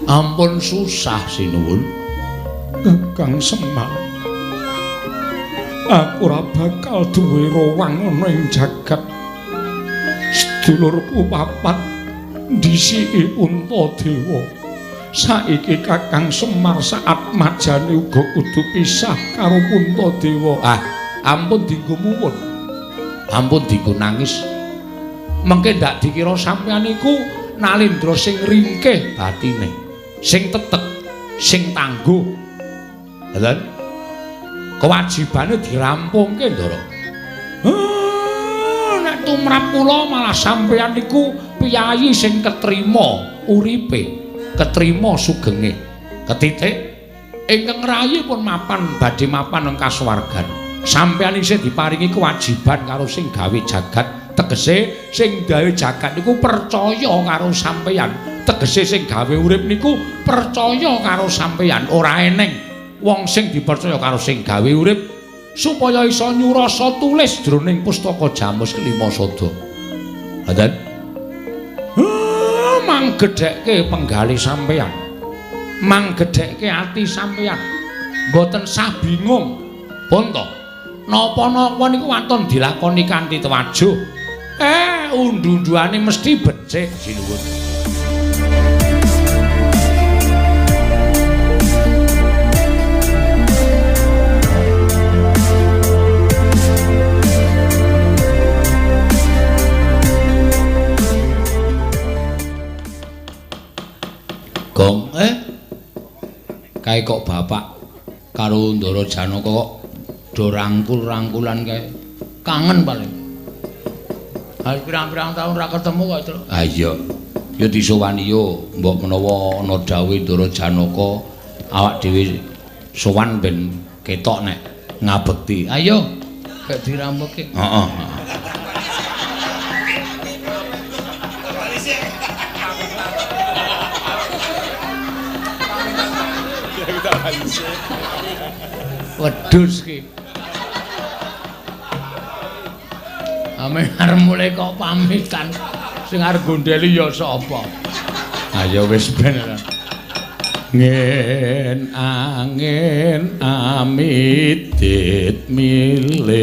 Ampun susah sinuwun. Kang Semar. Aku ora bakal duwe rowang ana ing jagat. Sedulurku papat ndisiki Untadewa. Saiki Kakang Semar saat majane uga kudu pisah karo Untadewa. Ampun dinggo muwun. Ampun dinggo nangis. Mengke ndak dikira sampeyan iku Nalendra sing ringkih batine, sing tetek, sing tangguh. Lha kewajibane dirampungke, Ndara. Nek tumrap kula malah sampeyan niku piyayi sing ketrima uripe, ketrima sugenge. Ketitik ingkang rayi pun mapan badhe mapan ing kasuwargan. Sampeyan isih diparingi kewajiban karo sing gawe jagat. Tegese sing gawe jagat niku percaya karo sampeyan. Tegese sing gawe urip niku percaya karo sampeyan. Ora eneng wong sing dipercaya karo sing gawe urip supaya iso nyurasa tulis jroning pustaka Jamus Kelima Sada. Ngoten. Manggedhekke penggali sampeyan. Manggedhekke ati sampeyan. Mboten sah bingung. Pun to. Napa-napa niku wonten dilakoni kanthi tewajuh. Undu-unduane mesti becik sinuwun. Gong, kae kok bapak karo Ndara Janaka kok do rangkul-rangkulan kae. Kangen paling. Pirang-pirang tahun ra ketemu kok, Tru. Iya. Ya disowani yo, mbok menawa ana dawuh Ndara Janaka awak dhewe sowan ben ketok nek ngabekti. Ayo, gek dirampukke. Heeh. Wedhus ki. Ame arep mulai kok pamitan. Sing arep gondeli ya sapa? Ayo wis ben. Ngen angin amitit milir.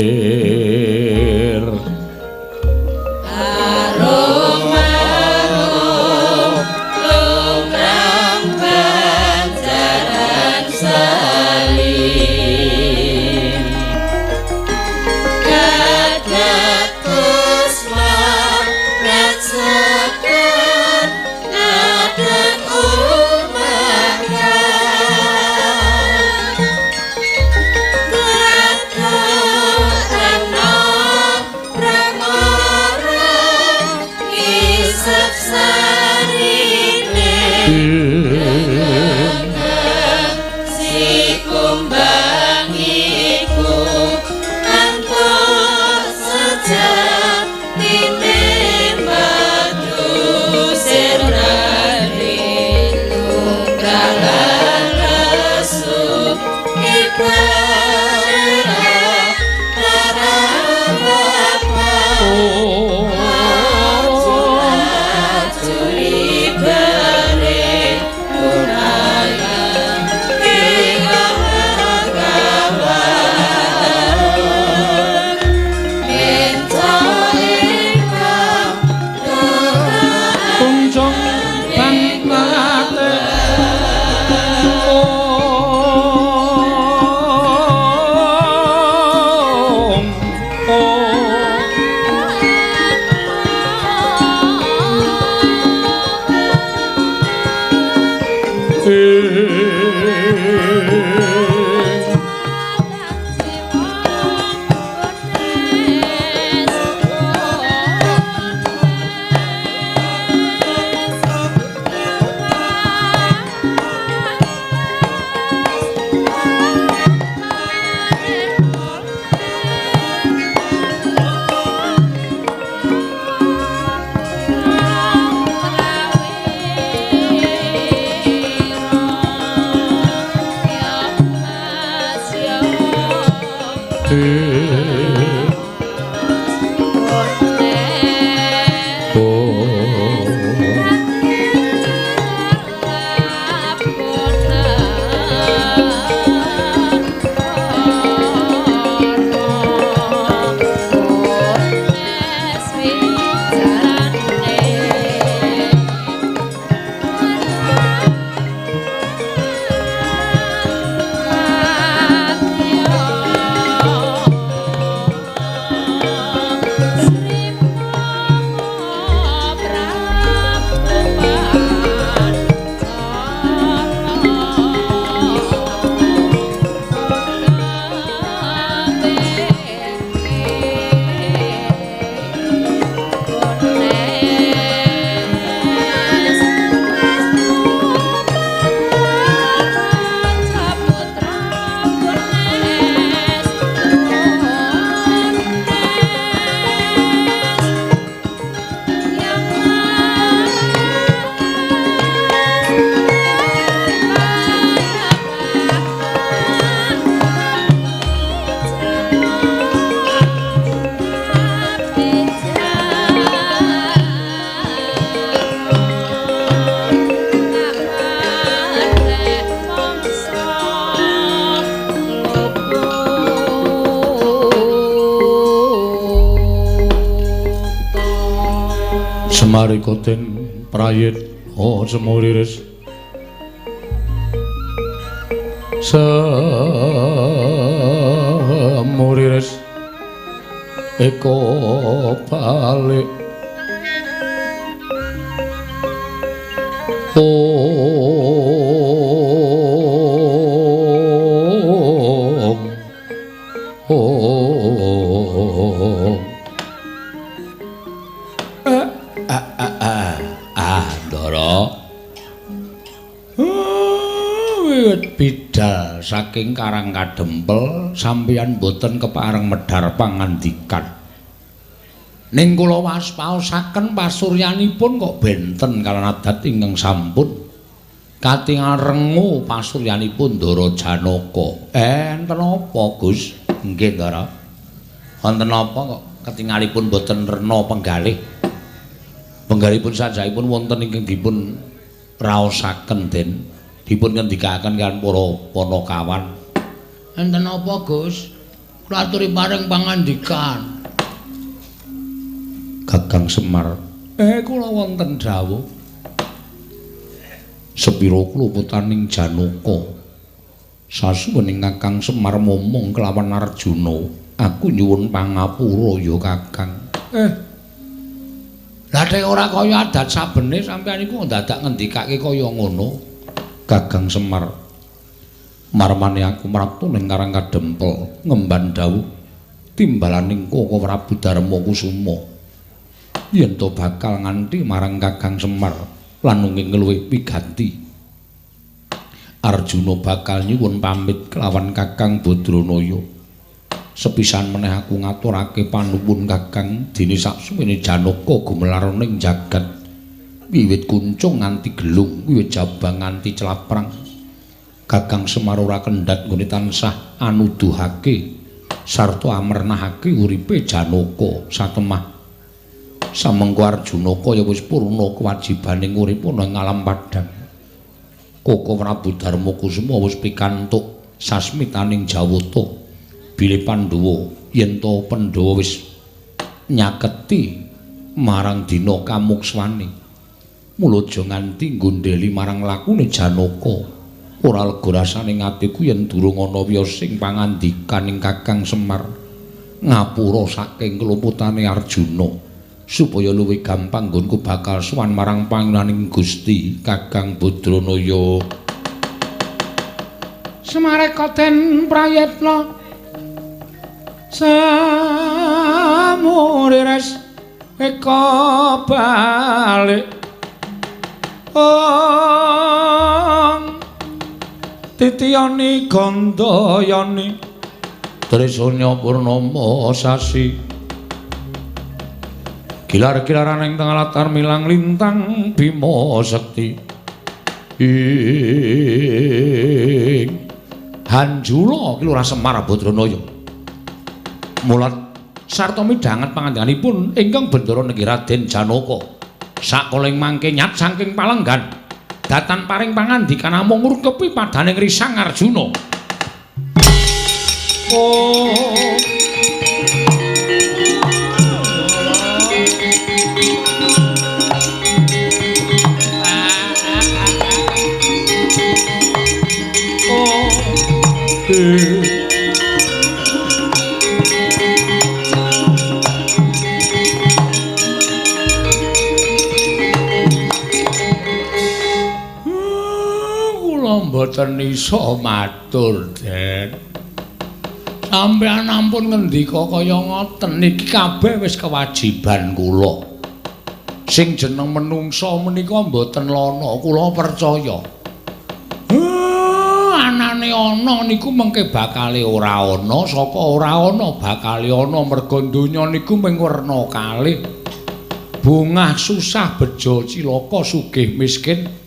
Marikoten prayit semuriris semuriris eko balik wiwit bidal saking Karang Kadempel sampeyan boten kepareng medhar pangandikan ning kula waspaosaken pasuryanipun kok benten kaliyan adat ingkang sampun katingal rengu pasuryanipun Ndara Janaka enten apa Gus nggih Ndara wonten apa kok ketingalipun boten rena penggalih penggalihipun sajaipun wonten ingkang dipun raosaken den dipun ngendikaken kan para panakawan. Enten apa, Gus? Kula aturi paring pangandikan. Kakang Semar, kula wonten dawuh. Sepira kula putaning Janaka. Sasuwening Kakang Semar momong kelawan Arjuna, aku nyuwun pangapura ya Kakang. Lah nek ora kaya adat sabene sampeyan iku dadak ngendikake kaya ngono. Kakang Semar marmane aku mratu ning Karang Kadempel ngemban dawuh timbalaning Koko Prabu Darma Kusuma yen to bakal nganti marang Kakang Semar lan ngluwih piganti Arjuna bakal nyuwun pamit kelawan Kakang Badranaya sepisan meneh aku ngaturake panuwun Kakang dene saksuwene Janaka gumelar ning jagat wiwit kuncung nganti gelung wiwit jabang nganti celaprang Kakang Semar ora kendhat nggone tansah anuduhake sarta amrenahake uripe Janaka satemah samengko Arjuna kaya wis purna kewajibaning urip ana ing alam padhang Koko Prabu Darma Kusuma wis pikantuk sasmitaning Jawata bilih Pandhawa yen to Pandhawa wis nyaketi marang dina kamukswane mula aja nganti nggondheli marang lakune Janaka ora lega rasane atiku yen durung ana wiyosing pangandikan ing Kakang Semar ngapura saking keluputane Arjuna supaya luwih gampang nggonku bakal sowan marang pangenaning Gusti Kakang Badranaya Semarekaten prayitna samuriris eka balik titiyani gandayani trisanya purnama sasi gilar-gilaran ing tengah latar milang lintang Bima Sekti ing Hanjula Kilurah Semar Badranaya mulat sarta midhanget pangandikanipun ingkang bendara niki Raden Janaka sakoling mangke nyat saking palenggan datan paring pangandikan namung ngurkepi padaning risang Arjuna mboten isa matur Den sampeyan ampun ngendika kaya ngoten niki kabeh wis kewajiban kula sing jeneng menungsa menika mboten lono kula percaya anane ana niku mengke bakale ora ana saka ora ana bakale ana merga donya niku mung werna kalih bungah susah bejo cilaka sugih miskin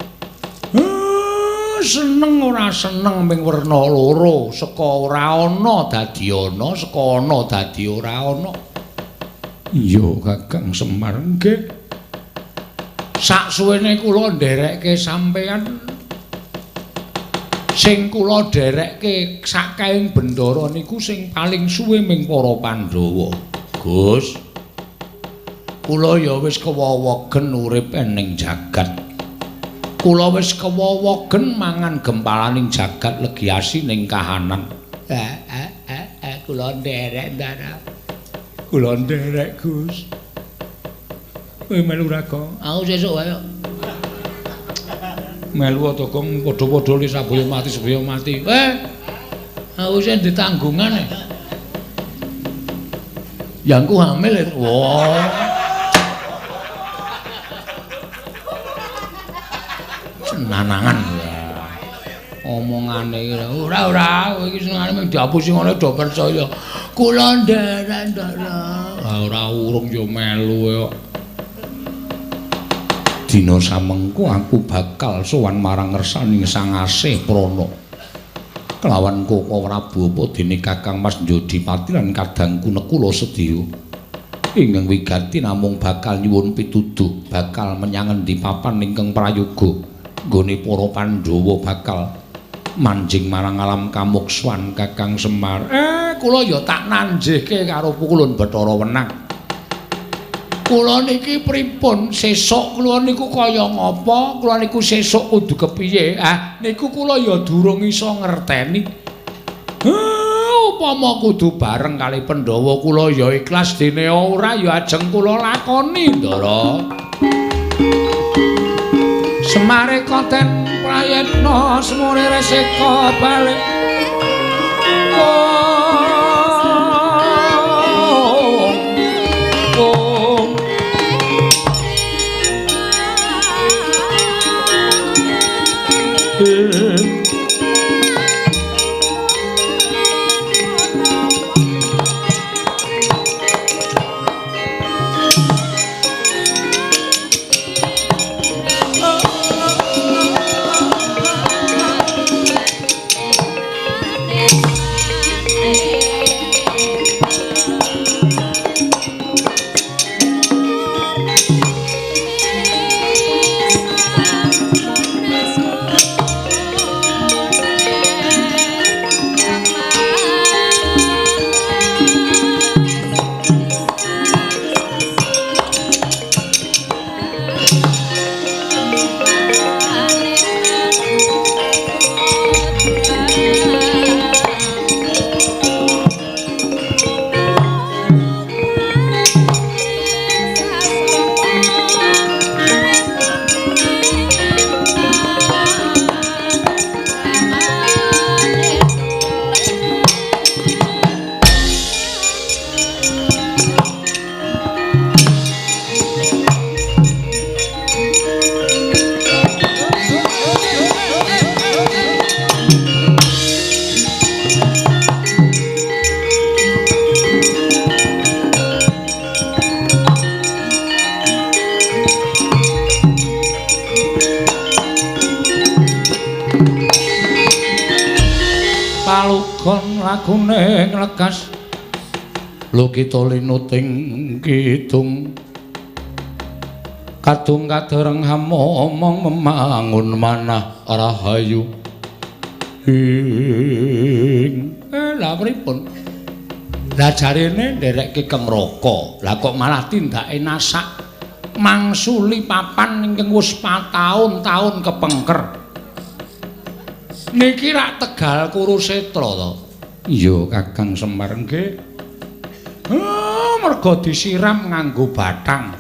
seneng ora seneng ming werna loro saka ora ana dadi ana saka ana dadi ora ana iya Kakang Semar nggih saksuwene kula nderekke sampeyan sing kula nderekke sakaing bendara niku sing paling suwe ming para Pandhawa Gus Kula ya wis kewowogen urip ning jagat. Kula wis kewowogen mangan gempalaning jagat legiasi ning kahanan. Kula nderek ndara. Kula nderek Gus. Kowe melu ra kok? Aku sesuk wae. Melu to kok padha-padha li sabaya mati. Aku sing ditanggungan. Yang ku hamil. Wah. Senanangan ya. Omongane iki ora kowe iki senengane mung diapusi ngono do percaya. Kula nderek ndara. Ora urung yo melu kok. Dina samengko aku bakal sowan marang ngersaning Sang Asih Prana. Kelawan Koko Prabu apa dene Kakang Mas Njodipati lan kadangku Nekula Sedya. Ingkang wigati namung bakal nyuwun pituduh bakal menyang endi papan ingkang prayoga. Nggone para Pandhawa bakal manjing marang alam kamuksuhan Kakang Semar. Kula ya tak nanjihke karo pukulun Bathara Wenang. Kula niki pripun sesuk kula niku kaya ngapa? Kula niku sesuk kudu kepiye? Niku kula ya durung iso ngerteni. Upama kudu bareng kali Pandhawa kula ya ikhlas dene ora ya ajeng kula lakoni, Ndara. Semare konten prayetna semune reseka balik. Palugon lagune nglegas lho kita linuting kidung kadung kadereng hamomong memangun manah rahayu lha pripun lah jarene nderekke Kang Raka lah kok malah tindake nasak mangsuli papan ingkang wis 4 taun kepengker. Niki rak Tegal Kurusetra to. Iya Kakang Semar nggih. Merga disiram nganggo bathang.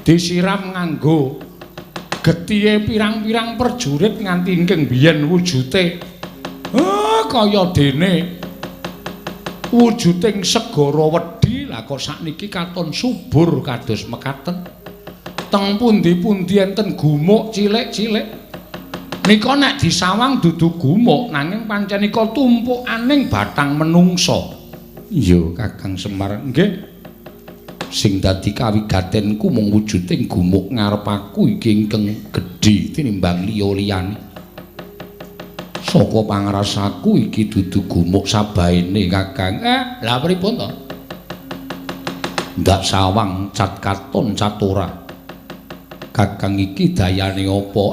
Disiram nganggo gethihe pirang-pirang perjurit nganti ingkang biyen wujute. Kaya dene wujuding segara wedi lah kok sakniki katon subur kados mekaten. Teng pundi-pundi enten gumuk cilik-cilik. Nika nek disawang dudu gumuk nanging pancen nika tumpukaning bathang menungsa. Iya Kakang Semar nggih. Sing dadi kawigatenku mung wujuding gumuk ngarep aku iki ingkang gedhe tinimbang liya-liyane. Saka pangrasaku iki dudu gumuk sabaene Kakang. Lah pripun to? Ndak sawang cat katon cat ora. Kakang iki dayane apa?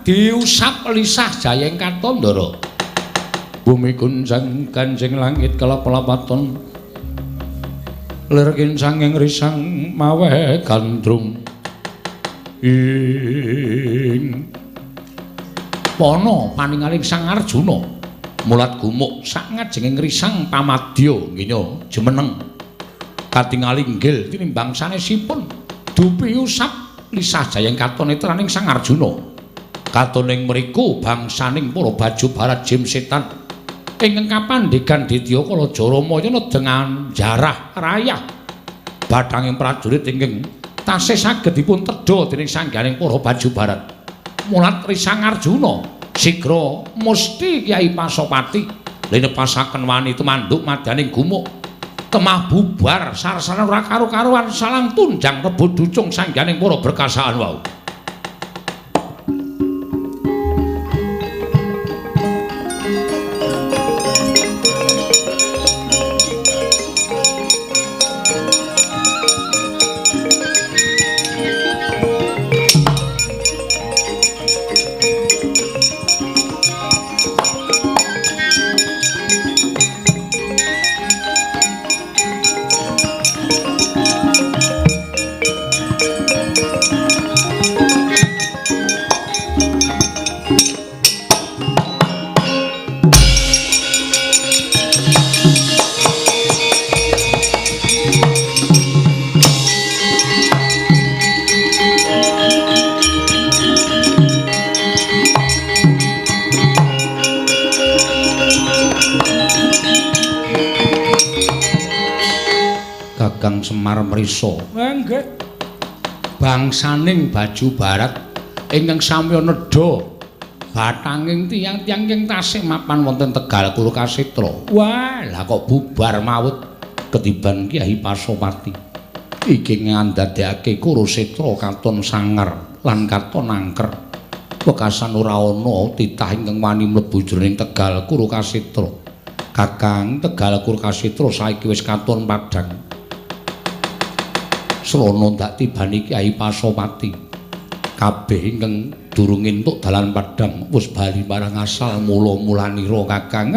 Diusap lisah jayeng katon ndara. Bumi gunjang kanjeng langit kelap-lapaton. lir kincang ing risang mawe gandrung ing pono paningaling Sang Arjuna mulat gumuk sak ngajenging risang pamadya nggih jemeneng katingali inggil tinimbang sanesipun dupi usap lisah jayeng katon netraning Sang Arjuna katoning mriku bangsaning para baju barat jim setan ingkang kapandhegan Ditya Kalajaramaya dengan jarah rayah bathanging prajurit ingkang tasih saged dipun tedha dening sangganing para baju barat mulat risang Arjuna sigra musti Kyai Pasopati linepasaken wani tumanduk madyaning gumuk temah bubar sarasana ora karo-karuan salang tunjang rebut ducung sangganing para berkasaan wau. Kakang Semar mrisa. Nggih. Bangsaning baju barat ingkang samya nedha bathanging tiyang-tiyang ingkang tasih mapan wonten Tegal Kurukasitra. Wah, lah kok bubar mawut ketiban Kyai Pasopati. Iki ngandadekake Kurusitra katon sangar lan katon angker. Wekasan ora ana titah ingkang wani mlebu jroning Tegal Kurukasitra. Kakang Tegal Kurukasitra saiki wis katon padhang. Srana ndak tibani Kyai Pasopati kabeh ingkang durung entuk dalan padhang wis bali marang asal mula-mulanira Kakang.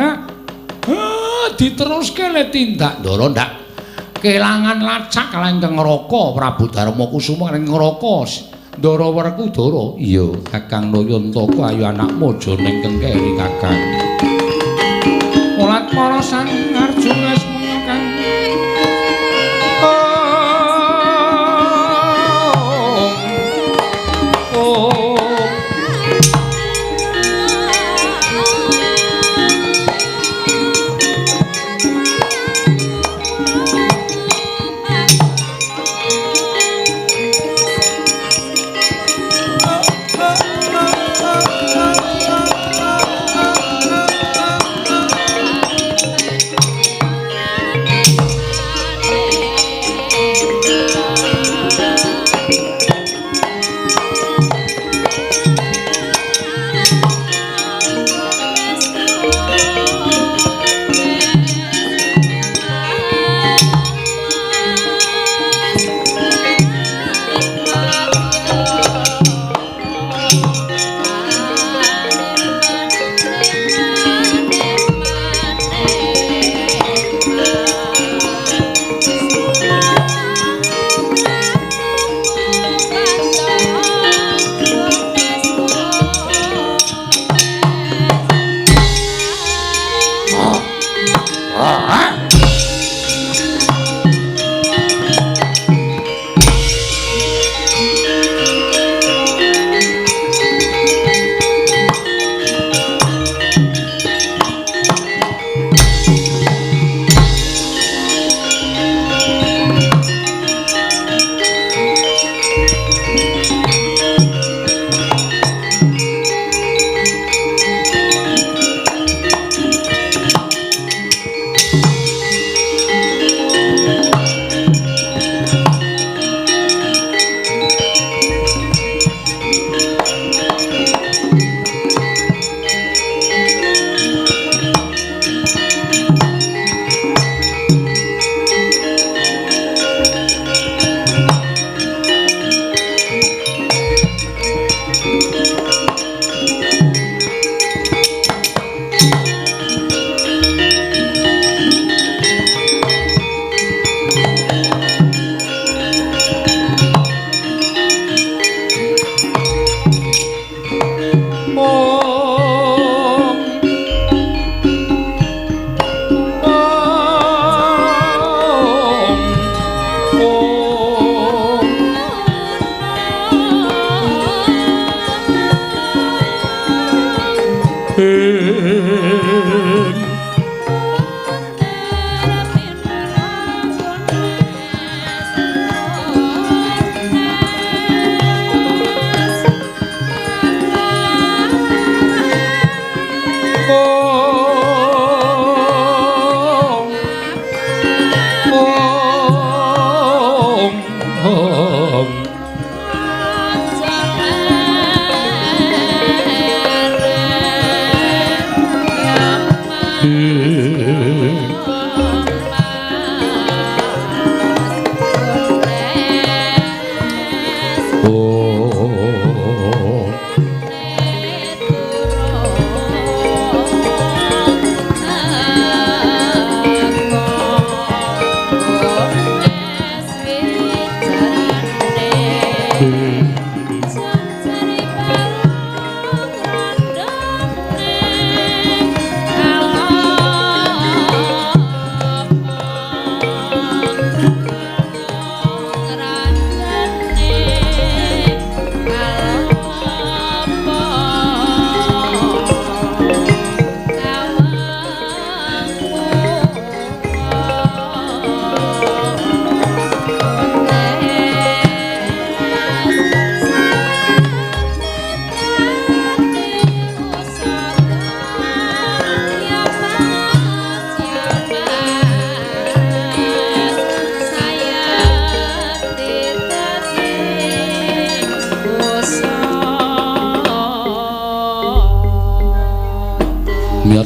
Diteruske le tindak ndara ndak kelangan lacak kala ingkang ngraka Prabu Darma Kusuma ing ngraka Ndara Werkudara. Iya Kakang Nayantaka ayu anak mojo ning kengkeri Kakang. Mulat para Sang Arjuna mengkang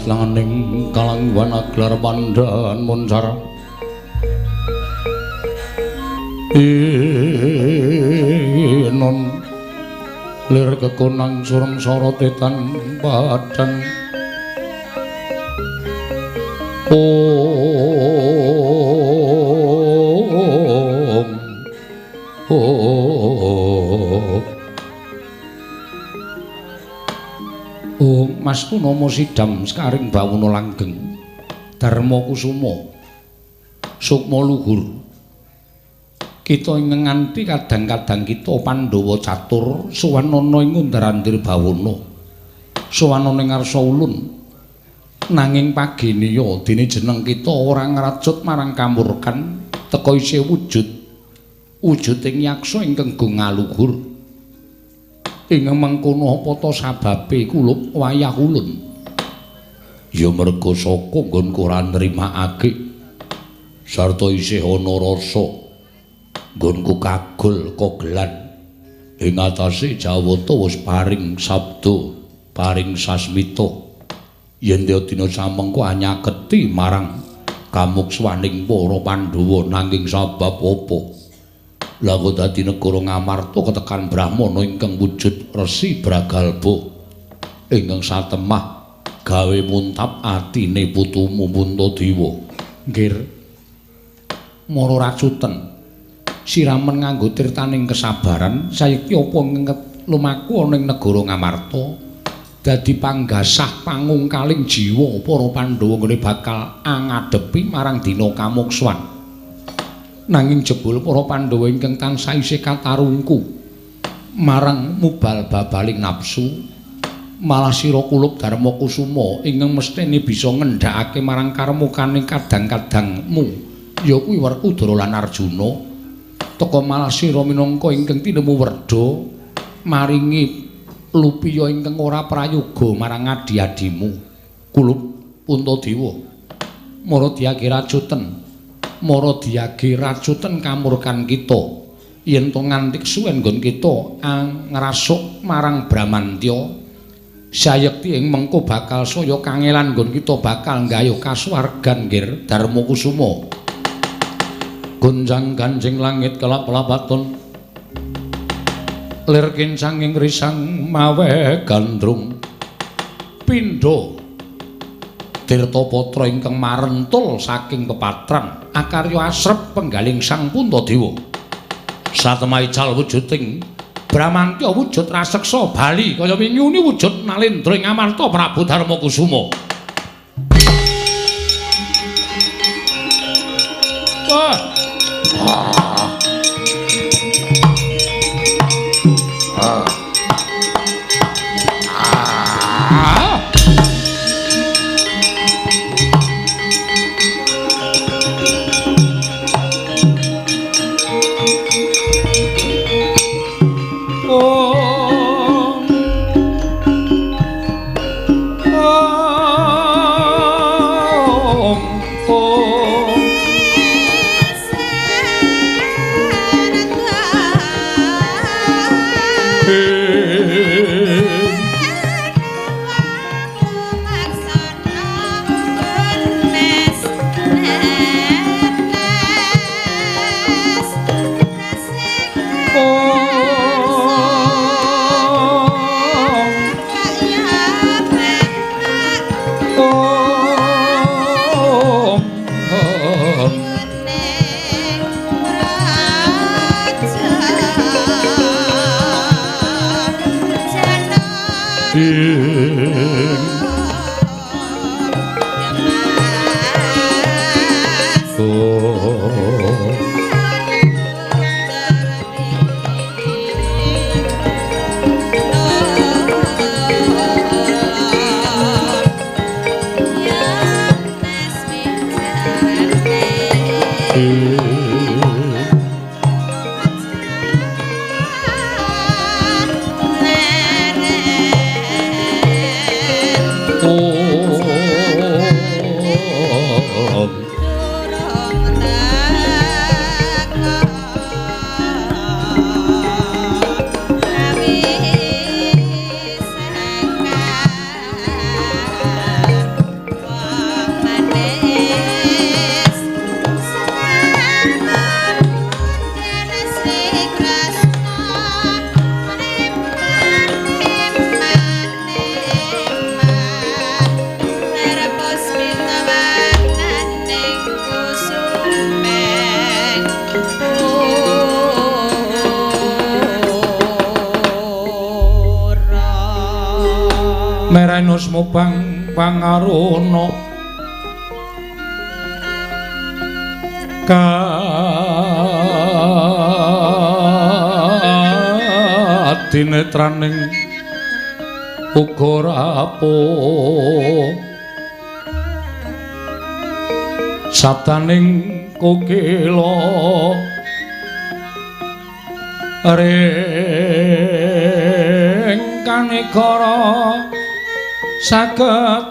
langening kalangwan aglar pandhan muncar non lir kekonang sureng sorotetan badan Mas Punama Sidam Skaring Bawana Langgeng Darma Kusuma Sukma Luhur kita ing nganti kadang-kadang kita Pandhawa catur suwanana ing Undarandir Bawana suwanana ing ngarsa ulun nanging paginiya dene jeneng kita ora ngracut marang kamurkan teka isih wujuding yaksa ingkang go ngaluhur ing mengkono apa ta sababe kulup wayah ulun ya merga saka nggonku ora nrimakake sarta isih ana rasa nggonku kagul kogelan ing atase Jawata wis paring sabda paring sasmita yen dina samengko anyaketi marang kamukswaning para Pandhawa nanging sabab apa lha kok dadi negara Ngamarta ketekan Brahmana ingkang wujud Resi Bragalba ingkang satemah gawe muntap atine putumu Puntadewa nggih mara racuten siramen nganggo tirtaning kesabaran saiki apa lumaku ana ing negara Ngamarta dadi panggasah pangungkaling jiwa para Pandhawa ngene bakal angadepi marang dina kamukswan nanging jebul para Pandhawa ingkang tansah isih katarungku marang mubal-babaling nafsu malah sira kulup Darma Kusuma ingkang mestine bisa ngendhakake marang karmukane kadang-kadangmu ya kuwi Werkudara lan Arjuna teka malah sira minangka ingkang tinemu werda maringi lupiya ingkang ora prayoga marang adi-adimu kulup Puntadewa mara diage racuten mara diage racuten kamurkan kita yen to nganti suwen nggon kita ngrasuk marang Bramantya sayekti ing mengko bakal saya kangelan nggon kita bakal nggayuh kasuwargan nggih Darma Kusuma gonjang ganjing langit kelap-lapaton lir kincang ing risang mawe gandrung pindha Tirtapatra ingkang marentul saking pepatran akarya asrep penggaling Sang Puntadewa satemah ical wujuding Bramantya wujud raseksa bali kaya winyune wujud Nalendra ing Amarta Prabu Darma Kusuma Merenus mubang pangarono kadinetraning uga rapuh sabdaning kokila ring kanegara sagetar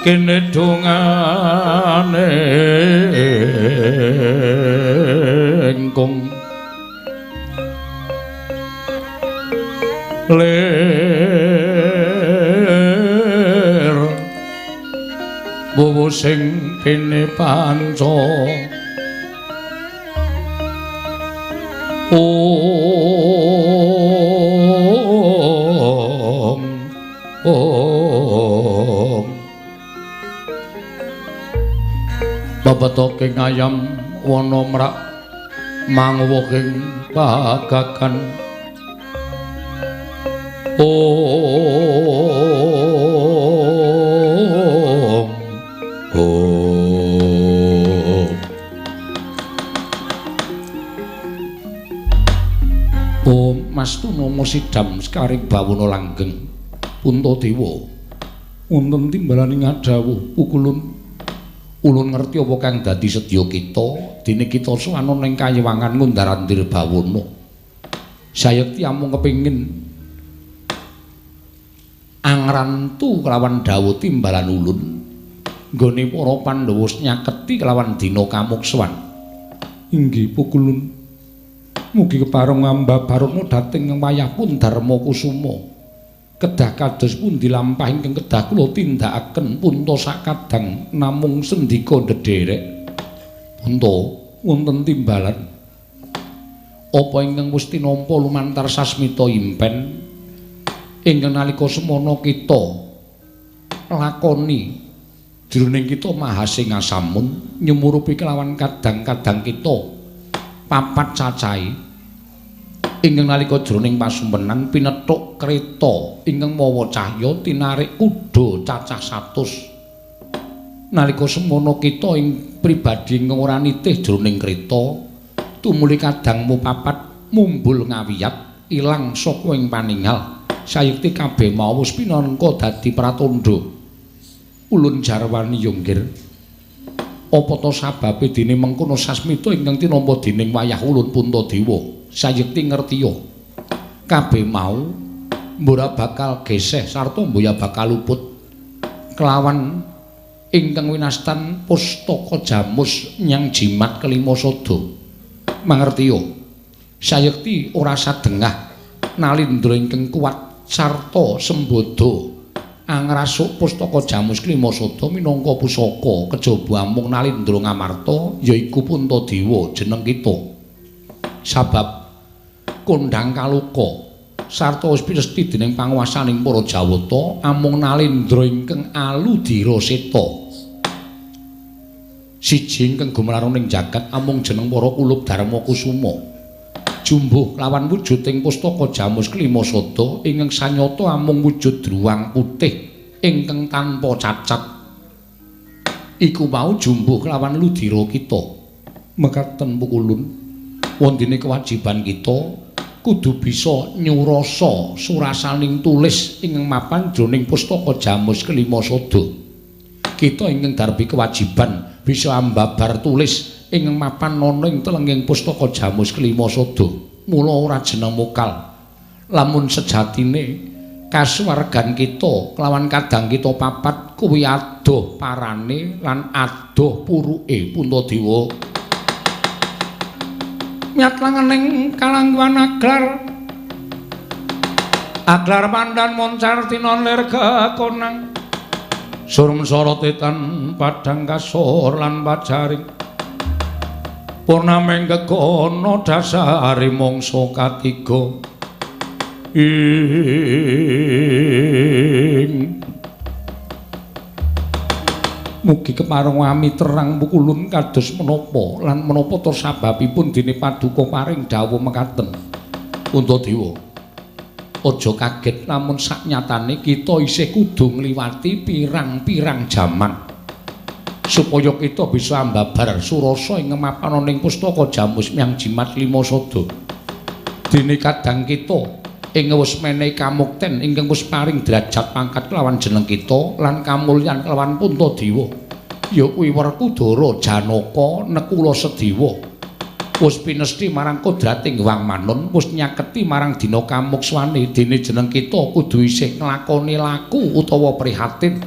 kene dongane engkong ler wuwu sing kene panca babatoking ayam wana mrak mangwoking pagagan Mastuna Sidam sekaring bawana langgeng Puntadewa wonten timbalaning adawuh pukulun ulun ngerti apa kang dadi sedya kita dene kita sowan ning kayewangan ngundarandir bawana sayekti amung kepengin angrantu kelawan dawuh timbalan ulun nggone para Pandhawa nyaketi kelawan dina kamuksuwan inggih pukulun mugi kepareng ngambah-barana dhateng wayah pun Darma Kusuma kedah kados pundi lampah ingkang kedah kula tindakaken punta sakadang namung sendika ndederek punta wonten timbalan apa ingkang wis tinampa lumantar sasmita impen ingkang nalika semana kita lakoni jroning kita mahasing asamun nyumurupi kelawan kadang-kadang kita papat cacahe ingkang nalika jroning pasumpenan pinethuk kreta ingkang mawa cahya tinarik kuda cacah 100 nalika semana kita ing pribadi ingkang ora nitih jroning kreta tumuli kadangmu papat mumbul ngawiyat ilang saka ing paninggal sayekti kabeh mau wis pinangka dadi pratandha ulun jarwani yonggir apa to sababe dene mengkono sasmita ingkang tinampa dening wayah ulun Puntadewa sayekti ngertiya kabeh mau mbora bakal geseh sarta mboya bakal luput kelawan ingkang winastan pustaka jamus nyang jimat kelima sada mangertiya sayekti ora sadengah nalindra ingkang kuat sarta sembada angrasuk pustaka jamus kelima sada minangka pusaka kejaba amung nalindra ngamarta yaiku Puntadewa jeneng kita sabab kondhang kaluka sarta wis pinesti dening panguwasaning para Jawata amung nalindra ingkang aludira seta siji ingkang gumlarang ing jagat amung jeneng para kulup Darma Kusuma. Jumbuh lawan wujuding pustaka Jamus Klima Sada ingkang sanyata amung wujud druwang putih ingkang tanpa cacat. Iku mau jumbuh lawan ludira kita. Mekaten Pukulun, wondene kewajiban kita kudu bisa nyurasa surasaning tulis ingkang mapan jroning pustaka Jamus Klima Sada. Kita ingkang darbi kewajiban bisa ambabar tulis ingkang mapan ana ing telenging pustaka Jamus Klima Sada. Mula ora jeneng mokal. Lamun sejatine kasuwargan kita kelawan kadang kita papat kuwi adoh parane lan adoh puruke Puntadewa. Nyatlangening kalangguan aglar pandan moncar tinonlir kekonang surm sorotetan padang kasor lan pajaring purnameng kekono dasari mangsa katiga mugi kepareng wami terang Pukulun kados menapa lan menapa to sababipun dene paduka paring dawuh mekaten. Puntadewa, aja kaget lamun saknyatane kita isih kudu ngliwati pirang-pirang jaman supaya kita bisa ambabar surasa ing mapan ning pustaka Jamus Myang Jimat Klima Sada. Dene kadang kita ing wis menehi kamukten ingkang wis paring derajat pangkat kelawan jeneng kita lan kamulyan kelawan Puntadewa ya kuwi Werkudara Janaka Nekula Sedewa wis pinesti marang kodrating Wang Manon wis nyaketi marang dina kamukswane dene jeneng kita kudu isih nglakoni laku utawa prihatin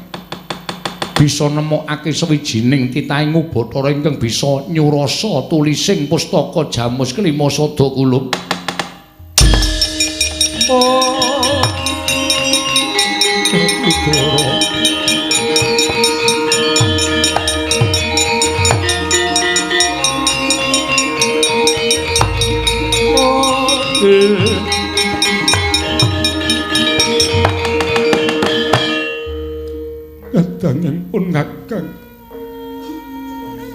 bisa nemokake sawijining titahing Bathara ingkang bisa nyurasa tulising pustaka Jamus Klima Sada kula. Kadanging pun Kakang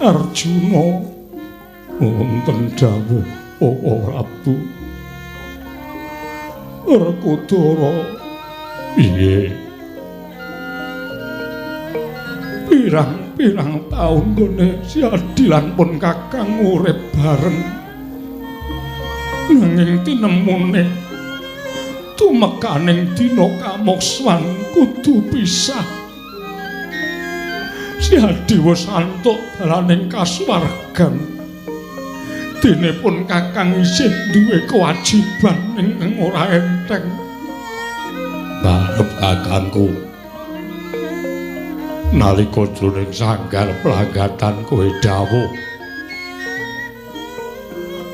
Arjuna wonten dawuh Prabu Werkudara piye pirang-pirang taun nggone Siadi lan pun Kakang urip bareng nanging tinemune tumekaning dina kamukswan kudu pisah. Siadi wis antuk dalaning kasuwargan dene pun Kakang isih duwe kewajiban ingkang ora enteng. Barep kakangku nalika jroning sanggar pelagatan kowe dawuh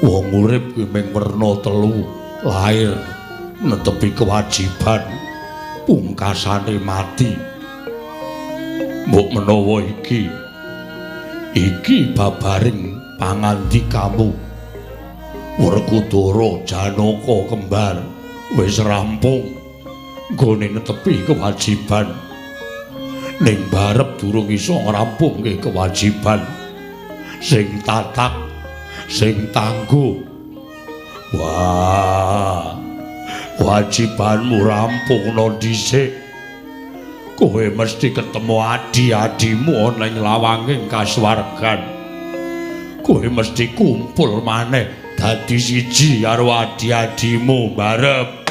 wong urip kuwi mung werna telu lair netepi kewajiban pungkasane mati. Mbok menawa iki babaring pangandikamu Werkudara Janaka kembar wis rampung nggone netepi kewajiban ning barep durung iso ngrampungke kewajiban sing tatak sing tangguh. Wah, wajibanmu rampungno dhisik. Kowe mesti ketemu adi-adimu ana ing lawanging kasuwargan. Kowe mesti kumpul maneh dadi siji karo adi-adimu barep.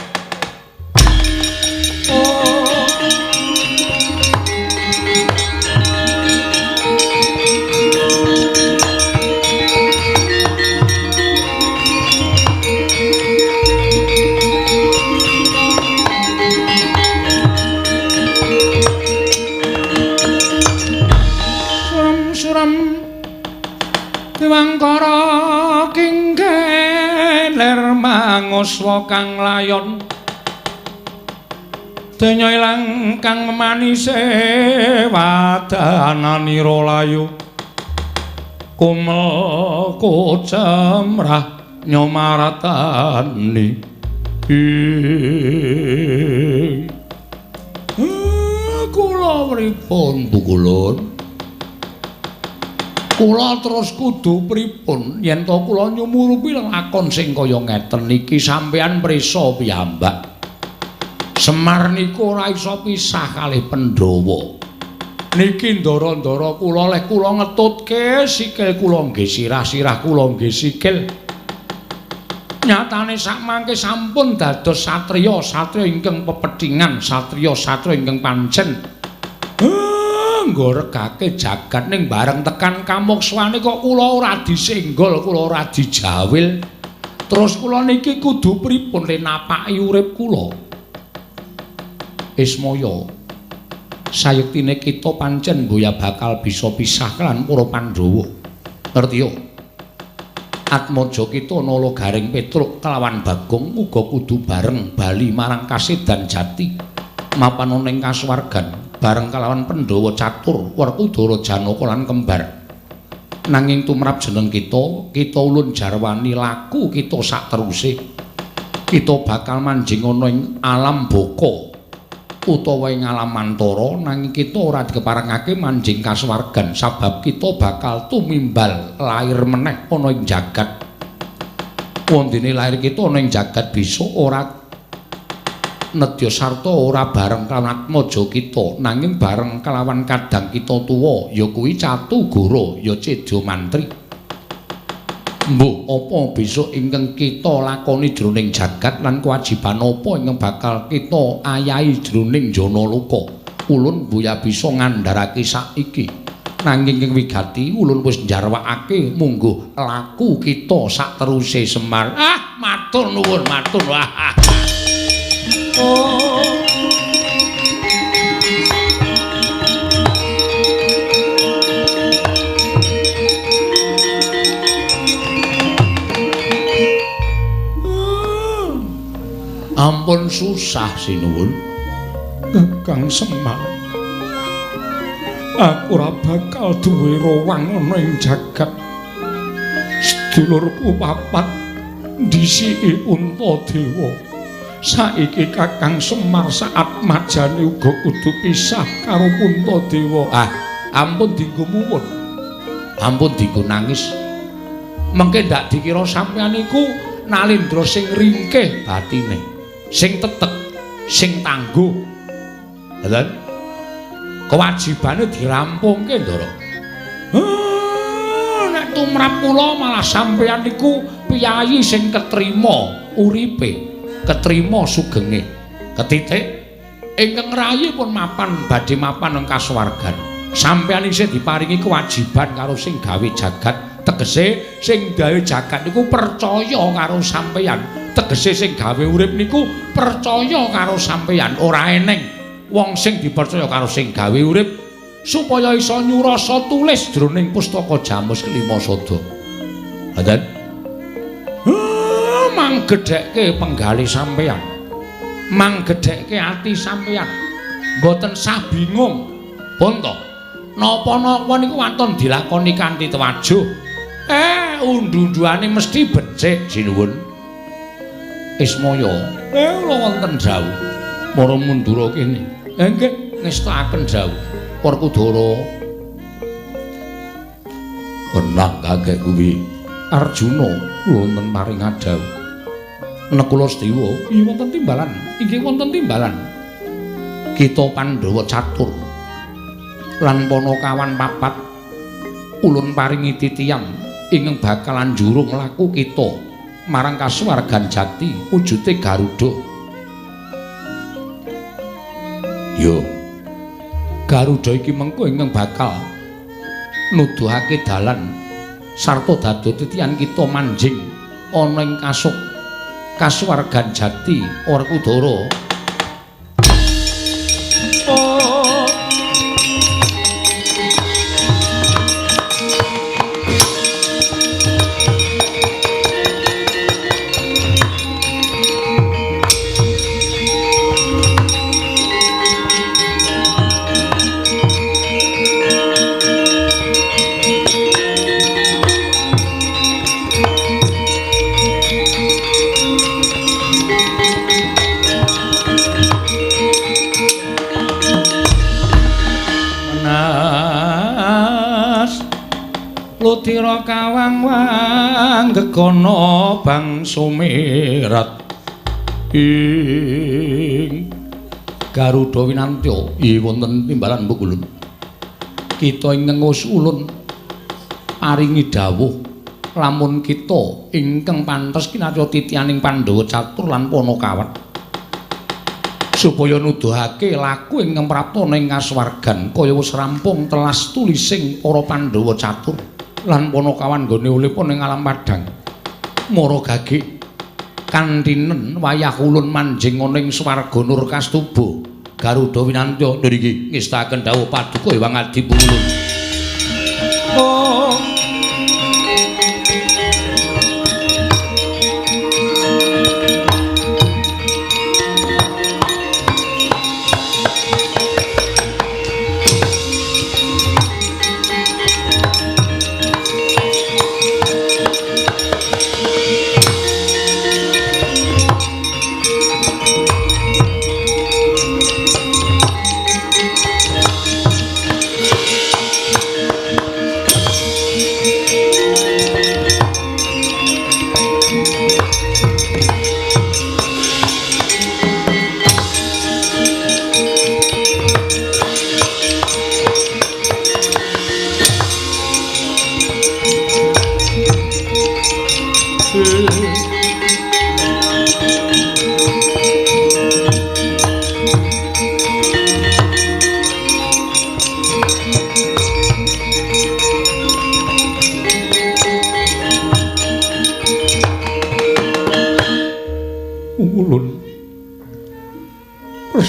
Wangkara kingkeler manguswa kang layon denya ilang kang manise wadananira layu kumel kocemrah nyomaratani kula pripun Bu Kulun Kula terus kudu pripun yen to kula nyumurupi lakon sing kaya ngeten iki sampeyan prisa piyambak. Semar niku ora isa pisah kalih Pandhawa. Niki ndara-ndara kula leh kula ngetutke sikil kula nggih sirah-sirah kula nggih sikil. Nyatane sakmangke sampun dados satriya ingkang pepethingan, satriya ingkang pancen nggoregake jagat ning bareng tekan kamukswane kok kula ora disenggol, kula ora dijawil. Terus kula niki kudu pripun le napaki urip kula? Ismaya sayektine kita pancen boya bakal bisa pisah lan para Pandhawa. Ngertiya? Atmaja kita nala garing Petruk kelawan Bagong uga kudu bareng bali marang Kasedan Jati mapan ning kasuwargan bareng kelawan Pandhawa Catur, Werkudara, Janaka lan Kembar. Nanging tumrap jeneng kita ulun jarwani laku kita sak teruse. Kita bakal manjing ana ing alam baka utawa ing alam mantara nanging kita ora dikeparengake manjing kasuwargan sabab kita bakal tumimbal lair meneh ana ing jagat. Wondene lair kita ana ing jagat bisa ora nedya sarta ora bareng kelawan atmaja kita nanging bareng kelawan kadang kita tuwa ya kuwi Catugara ya Cedya Mantri. Mbok apa besok ingkang kita lakoni jroning jagat lan kewajiban apa ingkang bakal kita ayahi jroning jana luka. Ulun boya bisa ngandharake saiki. Nanging ing wigati ulun wis njarwakake munggo laku kita sak teruse Semar. Matur nuwun, matur. Ampun susah sinuwun Kakang Semar. Aku ora bakal duwe rowang ana ing jagat. Sedulurku papat dhisiki Untadewa. Saiki Kakang Semar saat majane uga kudu pisah karo Untadewa. Ampun dinggo muwun. Ampun dinggo nangis. Mengke ndak dikira sampeyan iku Nalendra sing ringkih batine. Sing tetek, sing tangguh. Lan kewajibane dirampungke, Ndara. Nek tumrap kula malah sampeyan niku piyayi sing ketrima uripe, ketrima sugenge. Ketitik ingkang rayi pun mapan badhe mapan ing kasuwargan. Sampeyan isih diparingi kewajiban karo sing gawe jagat. Tegese sing gawe jagat niku percaya karo sampeyan. Tegese sing gawe urip niku percaya karo sampeyan. Ora eneng wong sing dipercaya karo sing gawe urip supaya iso nyurasa tulis jroning pustaka Jamus Kelima Sada. Ngoten. Manggedhekke penggali sampeyan. Manggedhekke ati sampeyan. Mboten sah bingung. Pun to. Napa-napa niku wonten dilakoni kanthi tewajuh. Undu-unduane mesti becik sinuwun. Ismaya, kula wonten dawuh. Para mundura kene. Nggih, ngestakaken dawuh. Werkudara. Benak kakek kuwi. Arjuna kula wonten paring dawuh. Nekula Sedewa, iya wonten timbalan. Inggih wonten timbalan. Kita Pandhawa Catur lan Panakawan papat ulun paringi titiyang ingkang bakalan njurung laku kita marang kasuwargan jati wujude Garuda. Yo, Garuda iki mengko ingkang bakal nuduhake dalan sarta dadi titiyan kita manjing ana ing kasuwargan jati Werkudara. Udira kawang-wang gegono bang sumirat ing Garuda Winantya. Nggih wonten timbalan Pukulun. Kita ingkang ulun paringi dawuh lamun kita ingkang pantes kinarya titianing Pandhawa catur lan Panakawan supaya nuduhake laku ingkang prapta ing kasuwargan kaya wis rampung telas tulising para Pandhawa catur lan Panakawan nggone ulipun ing alam padhang. Mara gagik kantinen wayah ulun manjing ana ing swarga nur kastuba Garuda Winantya niki ngestaken dawuh paduka Hyang Adi Pukulun. Oh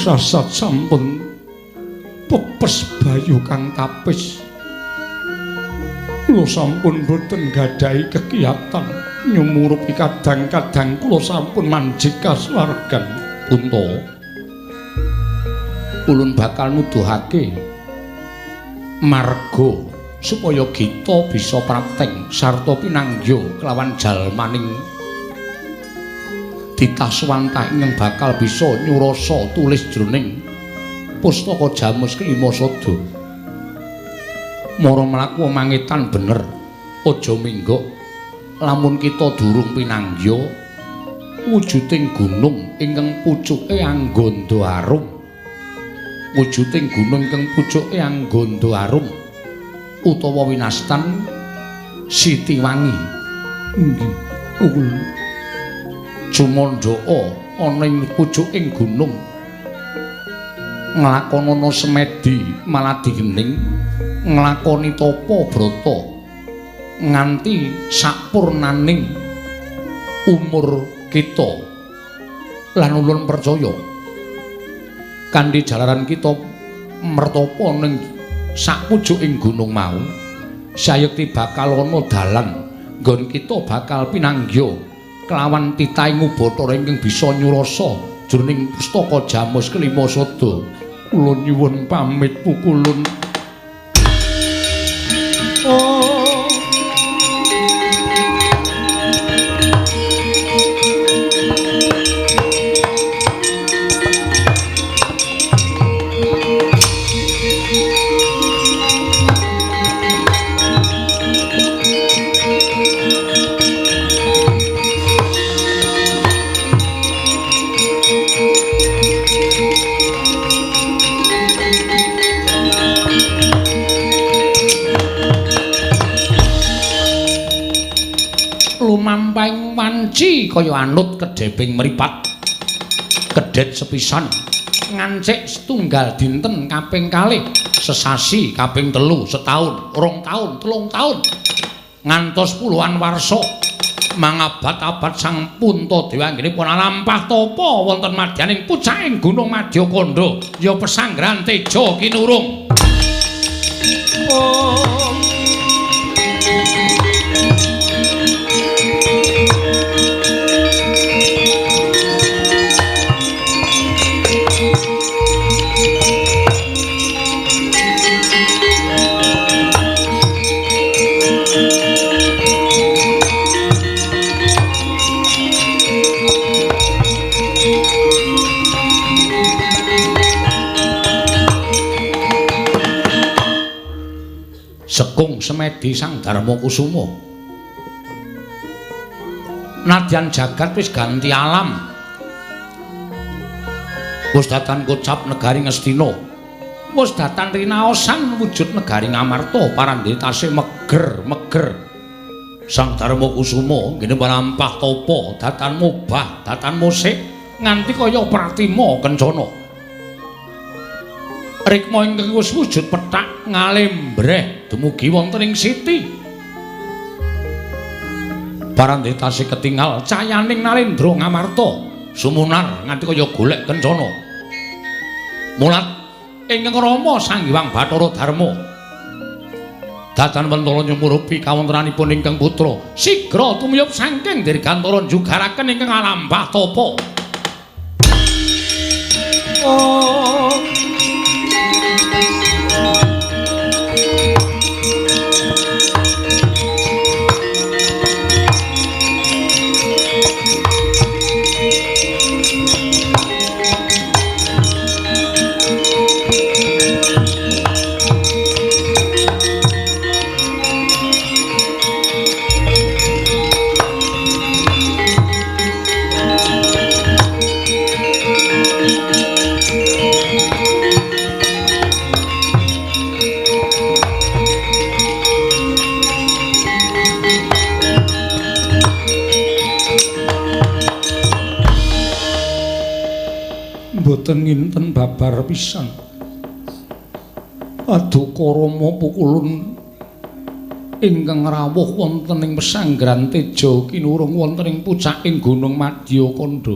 Persasat sampun pepes bayu kang tapis. Kula sampun boten gadhahi kekiyatan nyumurupi kadang-kadang kula sampun manjing kasuwargan Punta. Ulun bakal nuduhake marga supaya kita bisa prapteng sarta pinanggya kelawan jalmaning Ditaswanta ingkang bakal bisa nyurasa tulis jroning pustaka Jamus Kelima Sada. Mara mlaku mangetan bener, aja minggok lamun kita durung pinanggya wujuding gunung ingkang pucuke anggondo arum. Wujuding gunung ingkang pucuke anggondo arum utawa winastan Sitiwangi. Nggih, Jumandaka ana ing pucuking gunung nglakonana semedi maladi gening nglakoni tapa brata nganti sapurnaning umur kita lan ulun percaya kanthi jalaran kita mertapa ning sapucuking gunung mau sayekti bakal ana dalan nggon kita bakal pinanggya kelawan titaing Ubatara ingkang bisa nyurasa jroning pustaka Jamus Kelima Sada. Kula nyuwun pamit Pukulun. Lumampahing wanci kaya anut kedheping mripat kedhet sepisan ngancik setunggal dinten kaping kalih sesasi kaping telu setahun 2 taun 3 taun ngantos puluhan warsa mangabad-abad sang Punta Dewa anggenipun lampah tapa wonten madyaning pucaking Gunung Madyakanda ya pesanggrahan Teja kinurung. Semedi Sang Darma Kusuma. Nadyan jagat wis ganti alam. Wis datan kocap negari Ngastina. Wis datan rinaosan wujud negari Ngamarta paranditase meger-meger. Sang Darma Kusuma ngene palampah tapa datan mubah, datan musik nganti kaya pratima kencana. Rikma ingkang wis wujud pethak ngalembreh dumugi wonten ing siti. Paranditase ketingal cayaning Nalendra Ngamarta sumunar nganti kaya golek kencana. Mulat ingkang Rama Sang Hyang Bathara Darma datan Wentara nyumurupi kawontenanipun ingkang putra sigra tumiyup saking dirgantara njugaraken ingkang alambah tapa. Oh boten nginten babar pisan. Paduka Rama pukulun ingkang rawuh wonten ing pesanggrahan Teja kinurung wonten ing pucaking Gunung Madyakanda.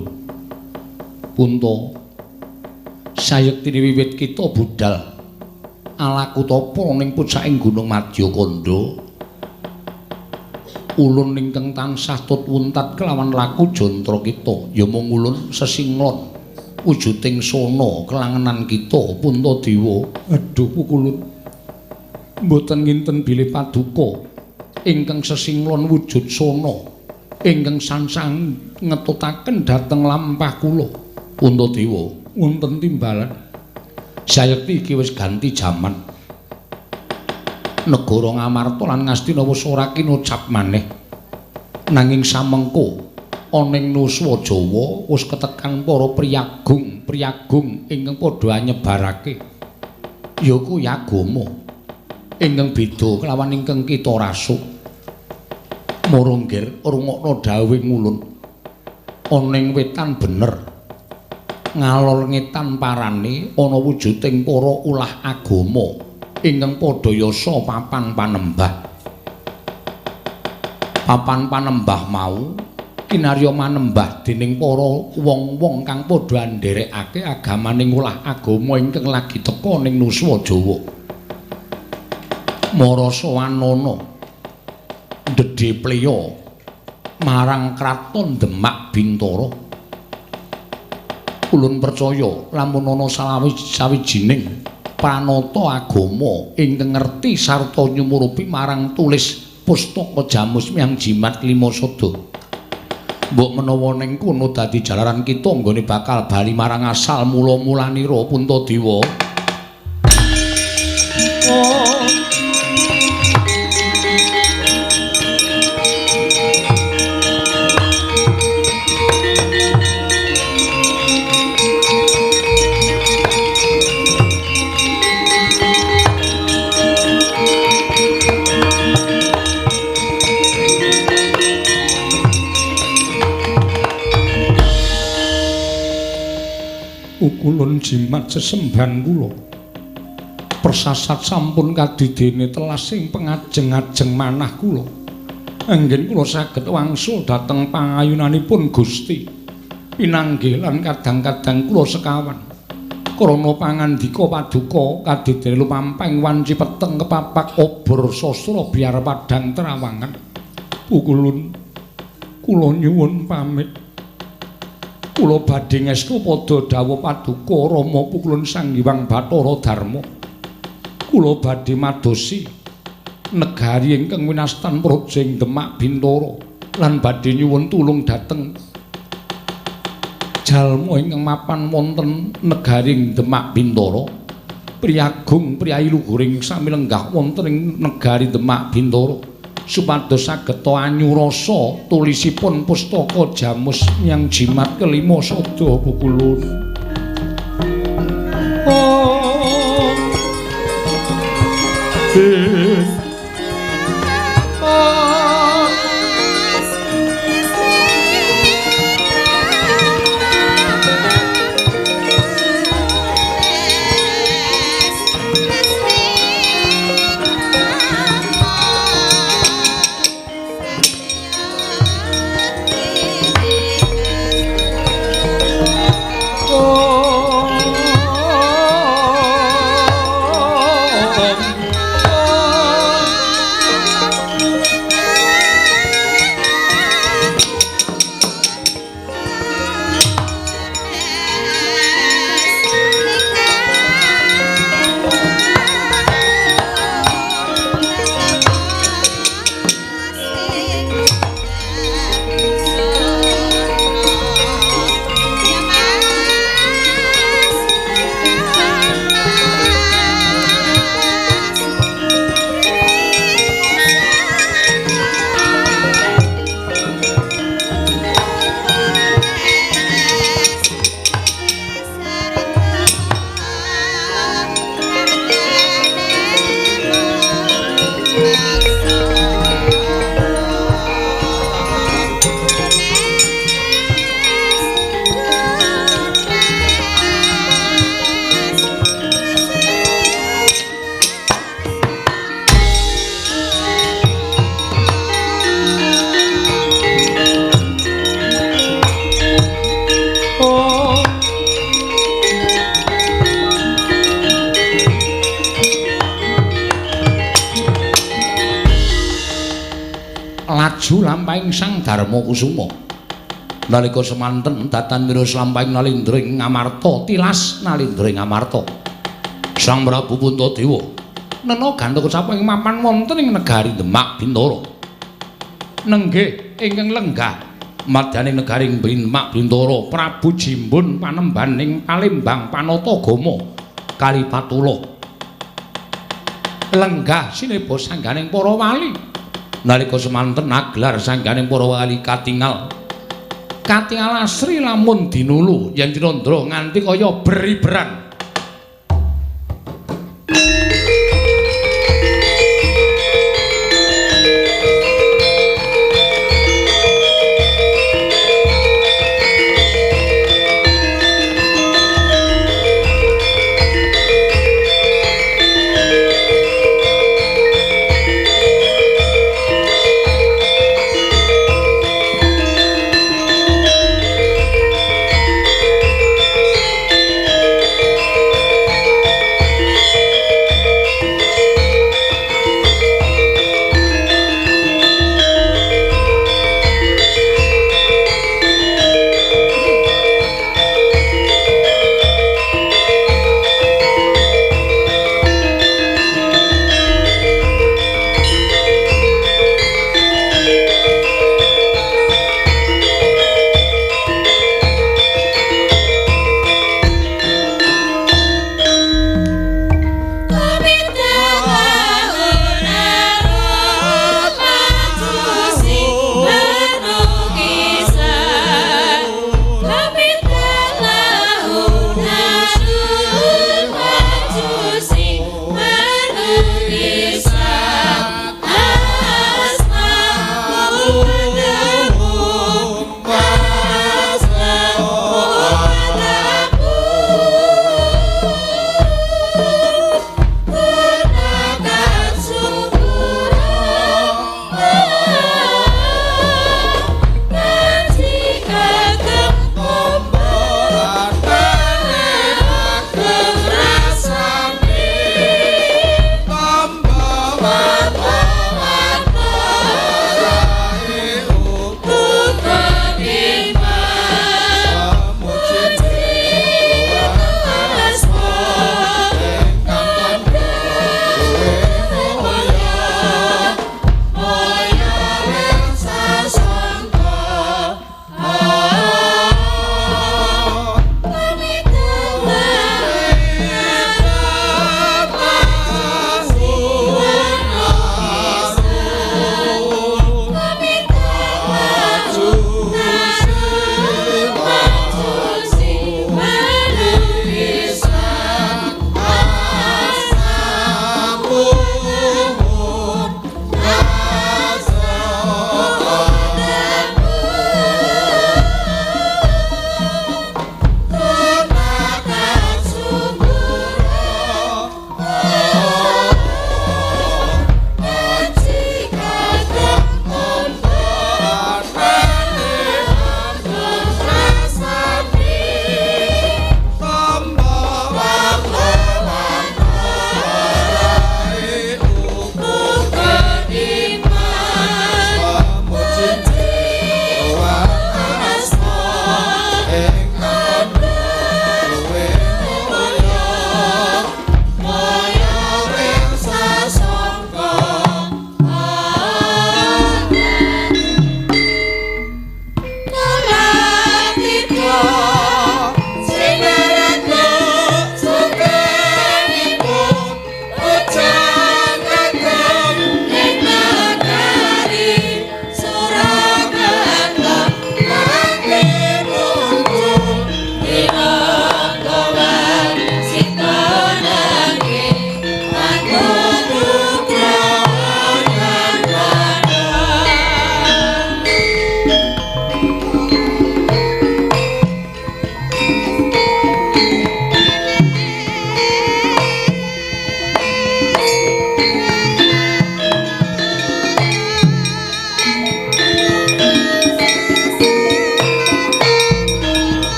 Punta sayektine wiwit kita budal alaku tapa ning pucaking Gunung Madyakanda. Ulun ingkang tansah tut wuntat kelawan laku jantra kita ya mung ulun sesinglon wujuding sona kelangenan kita Puntadewa. Aduh pukulun mboten nginten bilih paduka ingkang sesinglon wujud sona ingkang sansang ngetutaken dhateng lampah kula Puntadewa. Wonten timbalan sayekti iki wis ganti jaman. Negara Ngamarta lan Ngastina wis ora kinocap maneh. Nanging samengko ana ing Nuswa Jawa wis ketekan para priyagung ingkang padha anyebarake ya kuwi agama ingkang beda kelawan ingkang kita rasuk. Moronggir rungokno dawuh ngulun. Ana ing wetan bener ngalor ngetan parane ana wujuding para ulah agama ingkang padha yasa papan panembah. Papan panembah mau kinarya manembah dening para wong-wong kang padha ndherekake agamaning ulah agama ingkang lagi teka ning Nuswa Jawa. Marasa wanana ndedhe pleya marang kraton Demak Bintara. Ulun percaya lamun ana sawijining pranata agama ingkang ngerti sarta nyumurupi marang tulis pustaka Jamus Miang Jimat Lima Sada. Mbok menawa ning kono dadi jalaran kita nggone bakal bali marang asal mula-mulanira Puntadewa. Ukulun jimat sesembahan kula persasat sampun kadidene telasing pengajeng-ajeng manah kula anggen kula saged wangsul dhateng pangayunanipun Gusti pinanggih lan kadang-kadang kula sekawan krana pangandika paduka kadidene lumamping wanci peteng kepapak obor sastra biar padang trawangan. Ukulun kula nyuwun pamit. Kula badhe ngestu padha dawuh paduka Rama pukulun Sang Hyang Bathara Darma. Kula badhe madosi negari ingkang winastan Projeng Demak Bintara lan badhe nyuwun tulung dhateng jalma ingkang mapan wonten negari Demak Bintara priyagung priyayi luhuring sami lenggah wonten ing negari Demak Bintara supados saged anyurasa tulisipun pustaka Jamus Nyang Jimat kelima sada pukulun. Lampahing Sang Darma Kusuma nalika semanten datan mirus lampahing Nalindring Ngamarta tilas Nalindring Ngamarta Sang Prabu Puntadewa nena gandha saping mapan wonten ing negari Demak Bintara nenggih ingkang lenggah madyaning negari Demak Bintara Prabu Jimbun panembaning Palembang Panatagama Kalipatula lenggah sineba sangganing para wali nalika semanten naglar sangganing para wali katingal asri lamun dinulu yen Cirandra nganti kaya beriberan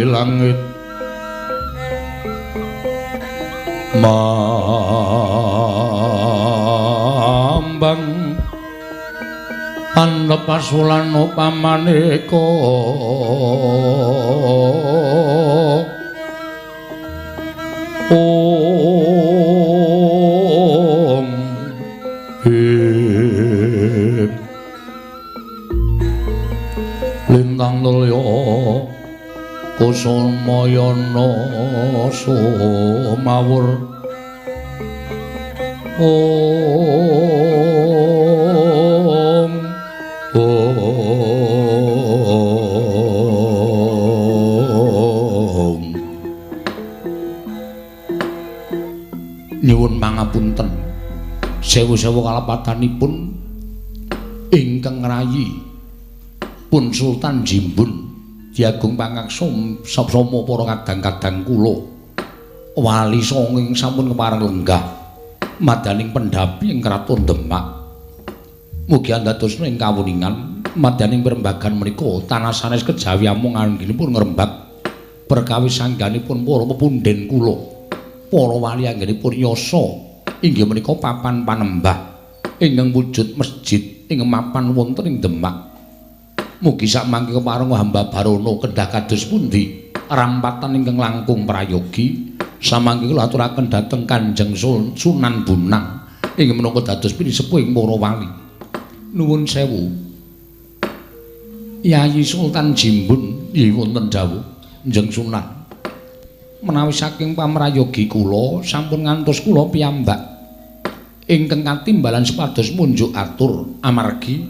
langit mambang andhepasulan upamaneka Om Lintang tulya kusumayana sumawur Om nyuwun pangapunten sewu-sewu kalepatanipun ingkang rayi pun Sultan Jimbun Diagung Pangaksa Sama para kadang-kadang kula wali sanging sampun kepareng lenggah madaning pendhapi ing Kraton Demak mugi andhadosna ing kawuningan madaning perembagan menika tanah sanes kejawi amung anggenipun ngrembak perkawis sangganipun para pepunden kula para wali anggenipun yasa inggih menika papan panembah ingkang wujud masjid ing mapan wonten ing Demak. Mugi sakmangke kepareng hamba Barono kedah kados pundi rampatan ingkang langkung prayogi samangke kula aturaken dhateng Kanjeng Sunan Bonang inggih menika dados pinisepuhing para wali. Nuwun sewu. Yayi Sultan Jimbun nggih wonten dawuh Njeng Sunan. Menawi saking pamrayogi kula sampun ngantos kula piyambak ingkang katimbalan supados munjuk atur amargi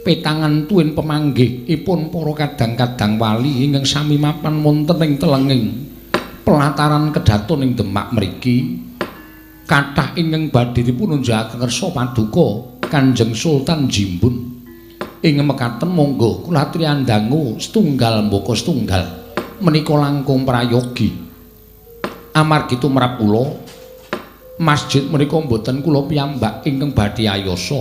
petangan tuwin pemanggihipun para kadang-kadang wali ingkang sami mapan wonten ing telenging pelataran kedaton ing Demak mriki kathah ingkang badhe dipun unjukaken kersa paduka Kanjeng Sultan Jimbun ing mekaten monggo kula triyandangu setunggal mbaka setunggal menika langkung prayogi amargi tumrap kula masjid menika mboten kula piyambak ingkang badhe ayasa.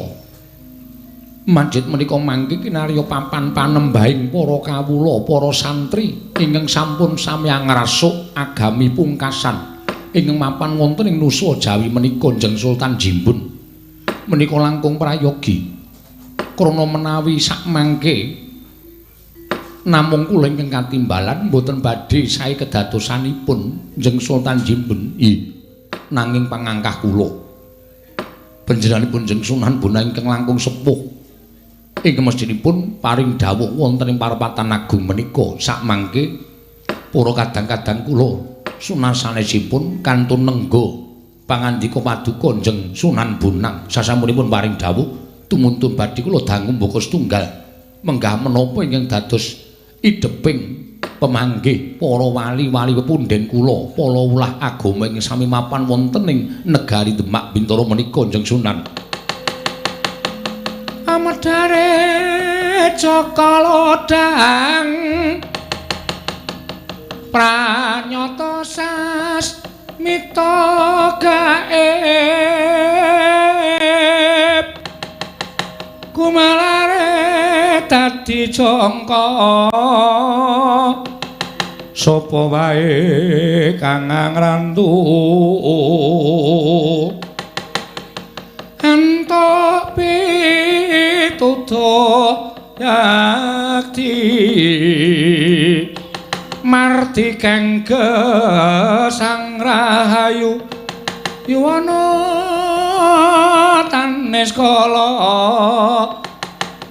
Masjid menika mangke kinarya papan panembahing para kawula, para santri ingkang sampun sami ngrasuk agami pungkasan ingkang mapan wonten ing Nusa Jawi menika Njeng Sultan Jimbun. Menika langkung prayogi. Krana menawi sakmangke namung kula ingkang katimbalan mboten badhe sae kedadosanipun Njeng Sultan Jimbun. Nanging pangangkah kula panjenenganipun Njeng Sunan Bonang ingkang langkung sepuh ingkang mesthinipun paring dawuh wonten ing parapatan agung menika sakmangke para kadang-kadang kula sunasanesipun kantun nengga pangandika paduka Njeng Sunan Bonang sasampunipun paring dawuh tumuntun badhe kula dangu mbaka setunggal menggah menapa ingkang dados ideping pemanggih para wali-wali pepunden kula para ulah agama ing sami mapan wonten ing negari Demak Bintara menika Njeng Sunan. Amedare Cakalodang pranyata sasmita gaib kumalare dadi jangka sapa wae kang ngrantu entuk pitutur yakti marti kang gesang rahayu yuwana tanes kala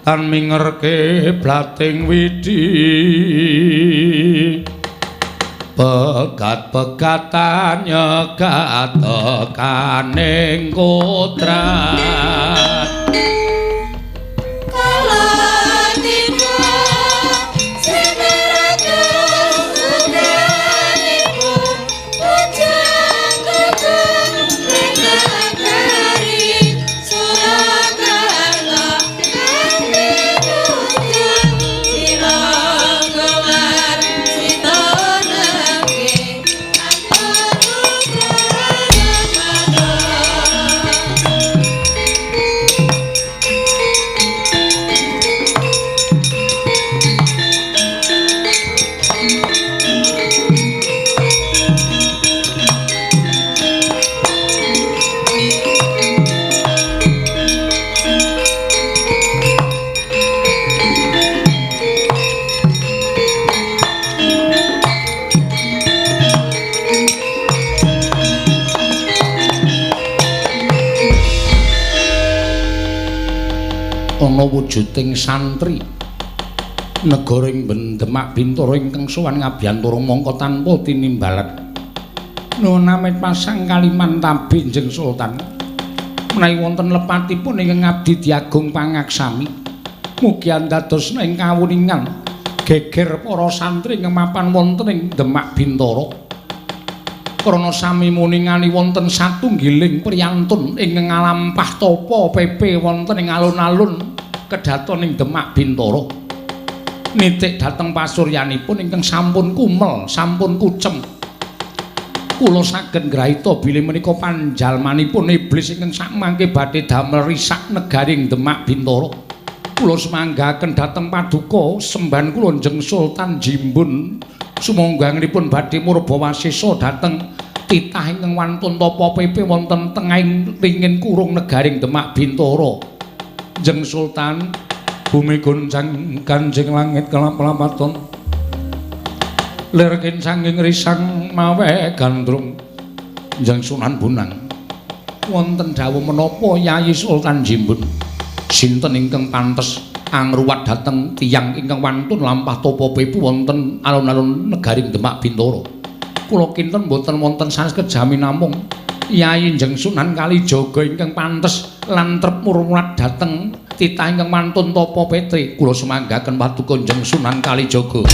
tan mingerke blating widi pegat-pegatan nyegat tekaning kodrat ana wujuding santri negara ing Demak Bintoro ingkang sowan ngabiyantara mangka tanpa tinimbalan nuwun amit pasang kaliman tabi Njeng Sultan menawi wonten lepatipun ingkang abdi diagung pangaksami mugi andadosna ing kawuningan geger para santri ingkang mapan wonten ing Demak Bintoro krana sami muningani wonten satunggiling priyantun ingkang ngalampah tapa pepe wonten ing alun-alun kedaton ing Demak Bintoro nitik dhateng pasuryanipun ingkang sampun kumel sampun kucem kula saged ngrahita bilih menika panjalmanipun iblis ingkang sakmangke badhe damel risak negaring Demak Bintoro kula semanggaken dhateng paduka sembahan kula Njeng Sultan Jimbun sumangga anggenipun badhe murba wasesa dhateng titah ingkang wantun tapa pepe wonten tengahing ringin kurung negaring Demak Bintoro. Njeng Sultan bumi goncang kanjeng langit kelap-lapaton lir kincanging risang mawe gandrung. Njeng Sunan Bonang wonten dawuh menapa Yayi Sultan Jimbun sinten ingkang pantes angruwat dhateng tiyang ingkang wantun lampah tapa pepu wonten alun-alun negaring Demak Bintoro. Kula kinten boten wonten saged jamin namung Yayi Njeng Sunan Kalijaga ingkang pantes lan trep murmurat dhateng titah ingkang wantun tapa petri. Kula semanggaken paduka Njeng Sunan Kalijaga.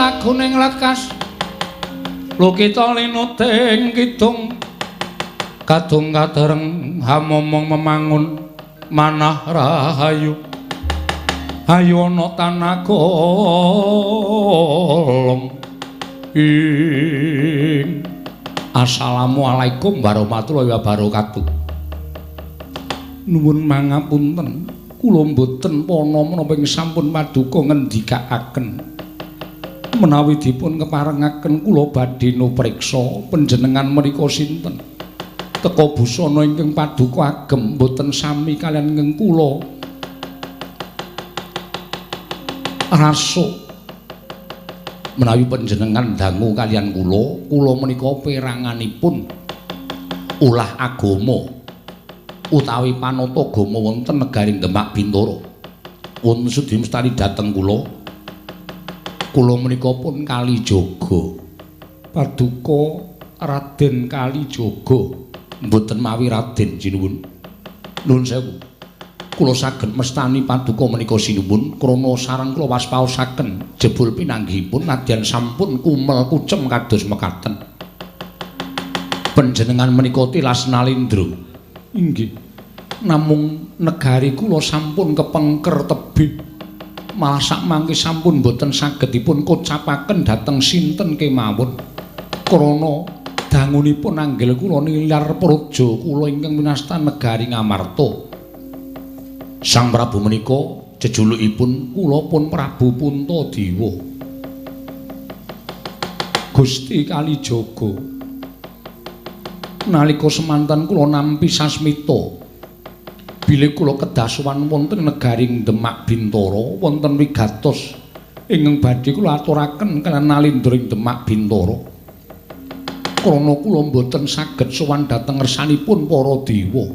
Laguning lekas lukita linuting kidung kadung kadereng hamomong memangun manah rahayu ayu ana tanagolong ing assalamualaikum warahmatullahi wabarakatuh. Nuwun mangapunten kula mboten pana menapa ing sampun paduka ngendikaaken menawi dipun keparengaken kula badhe nupriksa panjenengan menika sinten. Teka busana ingkang paduka agem boten sami kaliyan ingkang kula rasuk. Menawi panjenengan dangu kaliyan kula menika peranganipun ulah agama utawi panata agama wonten negaring Demak Bintoro. Wonten sudi mestani dhateng kula. Kula menika pun Kalijaga. Paduka Raden Kalijaga. Mboten mawi Raden sinuwun. Nuwun sewu. Kula saged mestani paduka menika sinuwun krana sareng kula waspaosaken jebul pinanggihipun nadyan sampun kumel kucem kados mekaten. Panjenengan menika tilas nalindra. Inggih. Namung negari kula sampun kepengker tebih. Malah sakmangke sampun boten saged dipun kocapaken dhateng sinten kemawon krana dangunipun anggil kula nilar praja kula ingkang winasta negari Ngamarta. Sang Prabu menika jejulukipun kula pun Prabu Puntadewa. Gusti Kalijaga nalika semanten kula nampi sasmita bilih kula kedah sowan wonten negaring Demak Bintoro wonten wigatos ingkang badhe kula aturaken kaliyan Nalindra ing Demak Bintara. Krana kula boten saged sowan dhateng ngersanipun para dewa.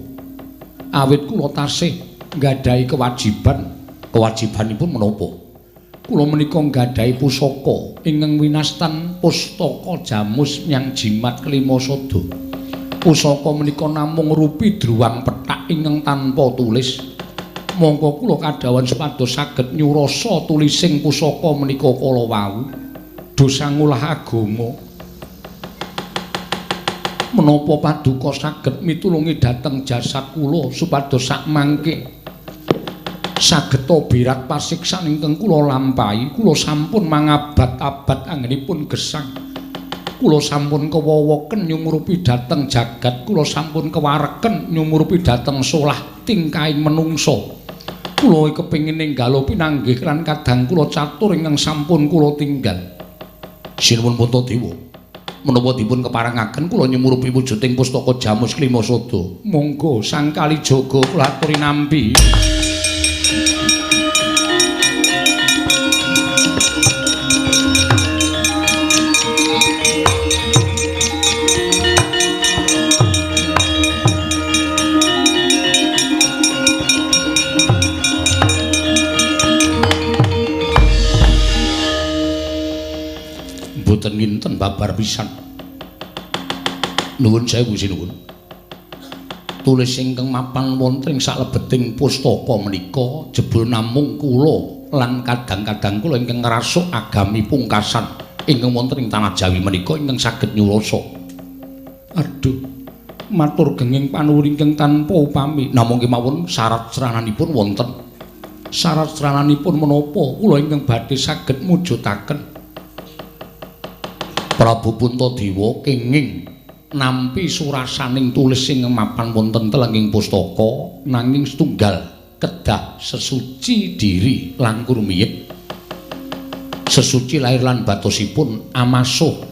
Awit kula tasih nggadahi kewajibanipun menapa? Kula menika nggadahi pusaka ingkang winastan Pustaka Jamus Nyang Jimat Kelima Sada. Pusaka menika namung rupi druwang pethak ingkang tanpa tulis. Monggo kula kadhawan supados saged nyurasa tulising pusaka menika kala wau. Dosa ngulah agama. Menapa paduka saged mitulungi dhateng jasad kula supados sakmangke sageta birat pasiksan ingkang kula lampahi. Kula sampun mangabad-abad anggenipun gesang. Kula sampun kewawoken nyumurupi dhateng jagat. Kula sampun kewareken nyumurupi dhateng solah tingkahing manungsa. Kula kepengin ninggalo pinanggih lan kadang kula catur ingkang sampun kula tinggal. Sinuwun Puntadewa, menapa dipun keparengaken kula nyumurupi wujuding Pustaka Jamus Kelima Sada. Monggo Sang Kalijaga kula aturi nampi. Boten nginten babar pisan. Nuwun sewu sinuwun. Tulis ingkang mapan wonten ing salebeting pustaka menika jebul namung kula lan kadang-kadang kula ingkang ngrasuk agami pungkasan ingkang wonten ing tanah Jawi menika ingkang saged nyurasa. Aduh, matur genging panuwun ingkang tanpa upami. Namung kemawon syarat serananipun wonten. Syarat serananipun menapa kula ingkang badhe saged mujudaken Prabu Puntadewa kenging nampi surasaning tulis ing mapan wonten telenging pustaka nanging setunggal kedah sesuci diri langkung rumiyin. Sesuci lair lan batosipun amasuh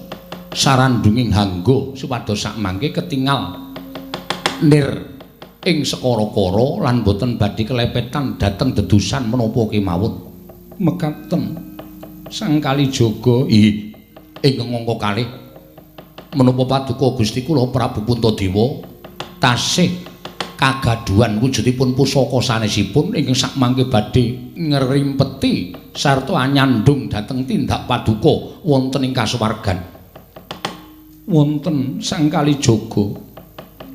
sarandunging hangga supados sakmangke ketingal nir ing sekara-kara lan boten badhe kelepetan dhateng dedusan menapa kemawon. Mekaten Sang Kalijaga ingkang angka kalih menapa paduka Gusti kula Prabu Puntadewa tasih kagaduhan wujudipun pusaka sanesipun ingkang sakmangke badhe ngrimpeti sarta anyandung dhateng tindak paduka wonten ing kasuwargan. Wonten Sang Kalijaga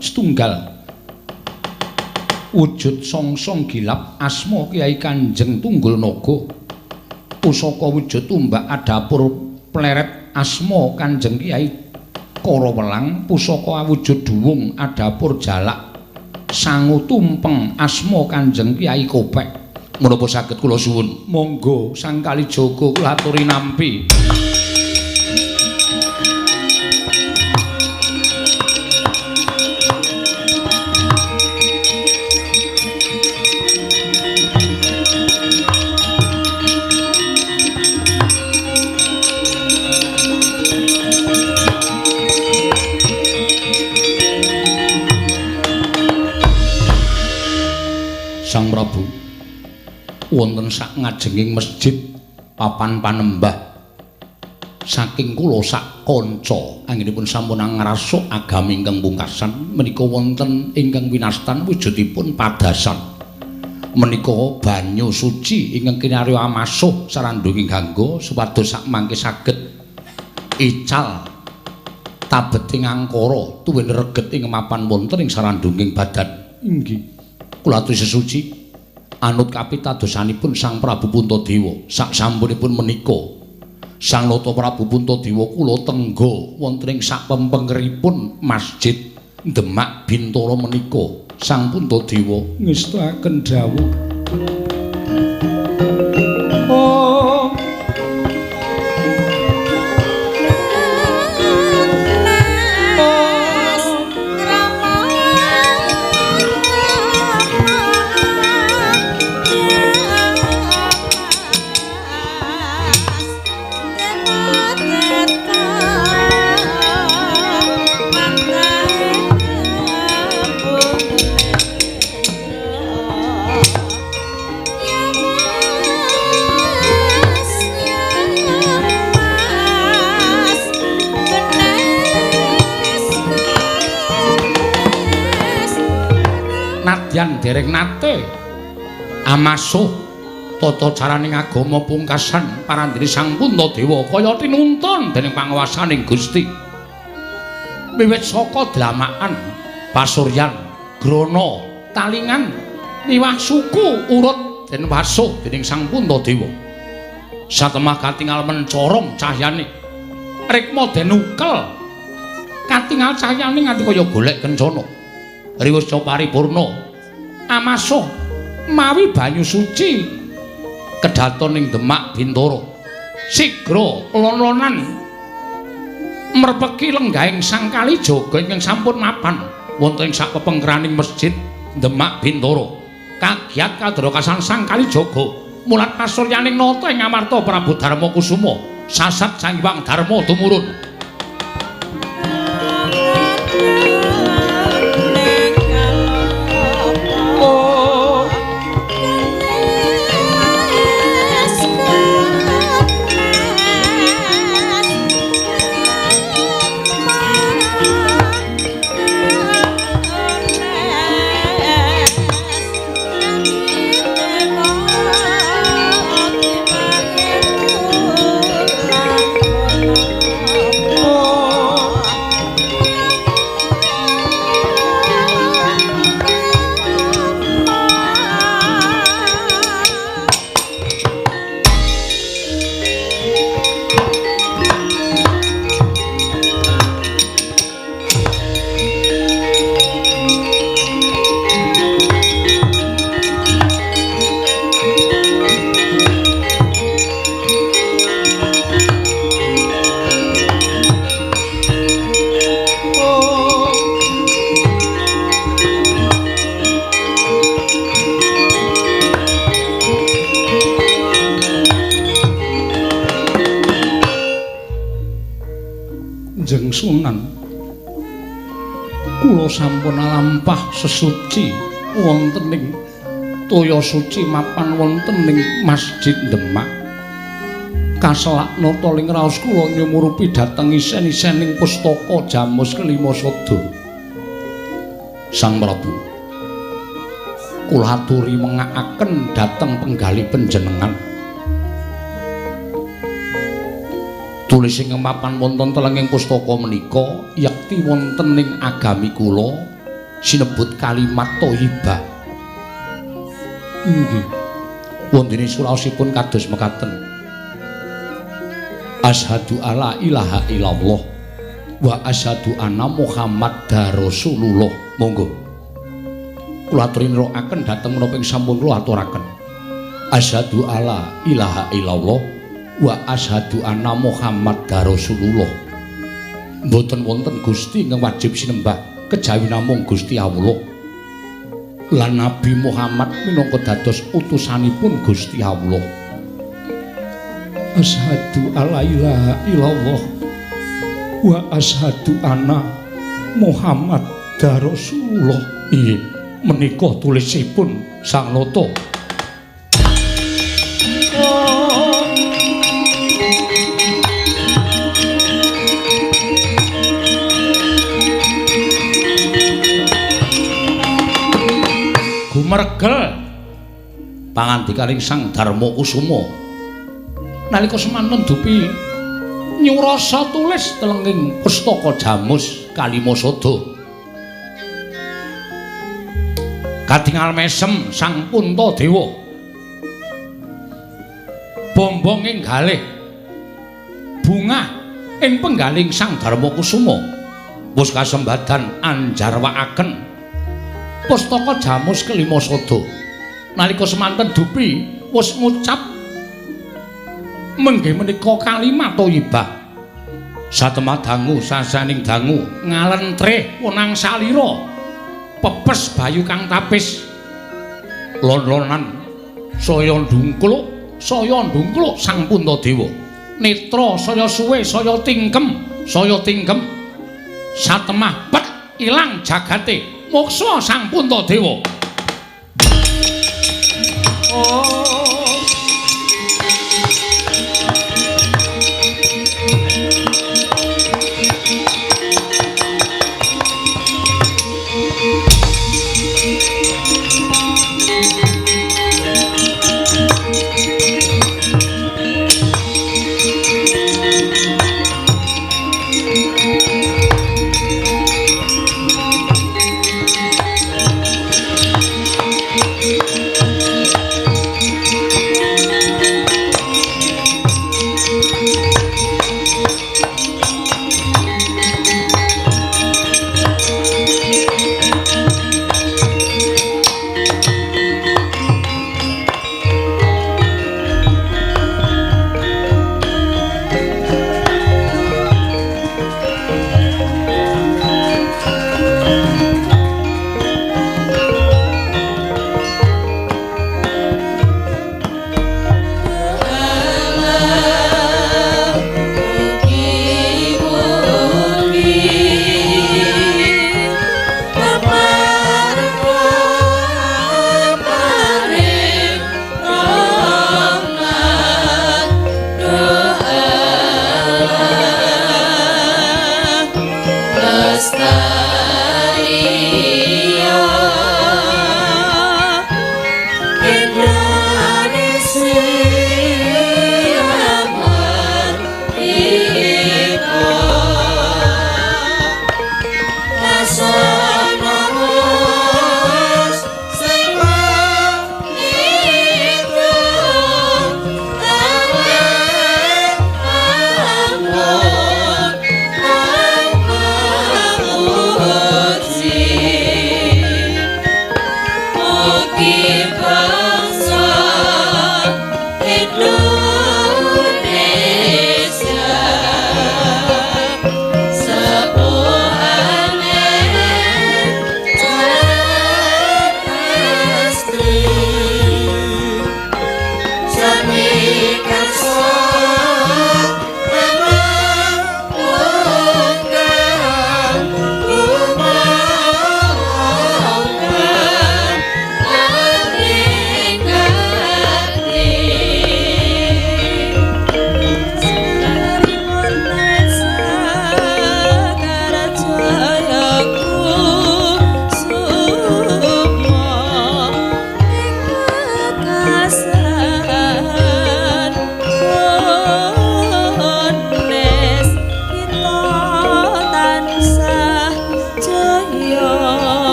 setunggal wujud songsong gilap asma Kyai Kanjeng Tunggul Naga. Pusaka wujud tumbak adapur pleret asma Kanjeng Kyai Karawelang. Pusaka awujud duwung adapur jalak sangu tumpeng asma Kanjeng Kyai Kopek. Menapa saged kula suwun? Monggo Sang Kalijaga kula aturi nampi. Sang Prabu, wonten sak ngajenging masjid papan panembah saking kula sak kanca anggenipun sampun ngrasuk agami ingkang pungkasan menika wonten ingkang winastan wujudipun padasan. Menika banyu suci ingkang kinarya amasuh sarandunging hangga supados sakmangke saged ical tabeting angkara tuwin reget ing mapan wonten ing sarandunging badan. Inggih. Kula aturi sesuci anut kapitadosanipun Sang Prabu Puntadewa. Sak sampunipun menika Sang Nata Prabu Puntadewa kula tengga wonten ing sapempengeripun Masjid Demak Bintara menika. Sang Puntadewa ngestakaken dawuh. senadyan dereng nate amasuh tata caraning agama pungkasan parandene Sang Puntadewa kaya tinuntun dening panguwasaning Gusti. Wiwit saka dlamakan pasuryan grana talingan niwah suku urut den wasuh dening Sang Puntadewa. Satemah katingal mencorong cahyane rikma den ukel katingal cahyane nganti kaya golek kencana. Riwasa paripurna amasuh mawi banyu suci kedaton ing Demak Bintara sigra lon-lonan merpeki lenggahing Sang Kalijaga ingkang sampun mapan wonten ing sapepengkeraning masjid Demak Bintara kagiat kadrakasan Sang Kalijaga mulat pasuryaning nata ing Amarta Prabu Darma Kusuma sasat Sang Hyang Darma tumurun. Sunan kula sampun lampah sesuci wonten ing toya suci mapan wonten ing Masjid Demak kaselak nata ling raos kula nyumurupi dhateng isen-isening pustaka Jamus Kelima Sada. Sang Prabu kula aturi mengakaken dhateng penggali panjenengan tulis ing mapan wonten telenging pustaka menika yakti wonten ing agami kula sinebut kalimat thayyibah. Nggih. Wonten suraosipun kados mekaten. Asyhadu alla ilaha illallah wa asyhadu anna Muhammadar Rasulullah. Monggo. Kula aturi nirakaken dhateng menapa ing sampun kula aturaken. Asyhadu alla ilaha illallah wa asyhadu anna Muhammadar Rasulullah. Mboten wonten Gusti ingkang wajib sinembah kejawi namung Gusti Allah. Lan Nabi Muhammad minangka dados utusanipun Gusti Allah. Asyhadu alla ilaha illallah wa asyhadu anna Muhammadar Rasulullah. Inggih, menika tulisipun Sang Nata. Mergel pangandikaning Sang Darma Kusuma nalika semanten dupi nyurasa tulis telenging pustaka Jamus Kalima Sada. Katingal mesem Sang Puntadewa bombong ing galih bungah ing penggaling Sang Darma Kusuma wis kasembadan anjarwakaken pustaka Jamus Kelima Sada. Nalika semanten dupi wis ngucap menggih menika kalimat thayyibah. Satemah dangu sasaning dangu ngalentreh wenang salira pepes bayu kang tapis lon-lonan saya ndungkluk Sang Puntadewa netra saya suwe saya tingkem satemah pet ilang jagate moksa Sang Puntadewa.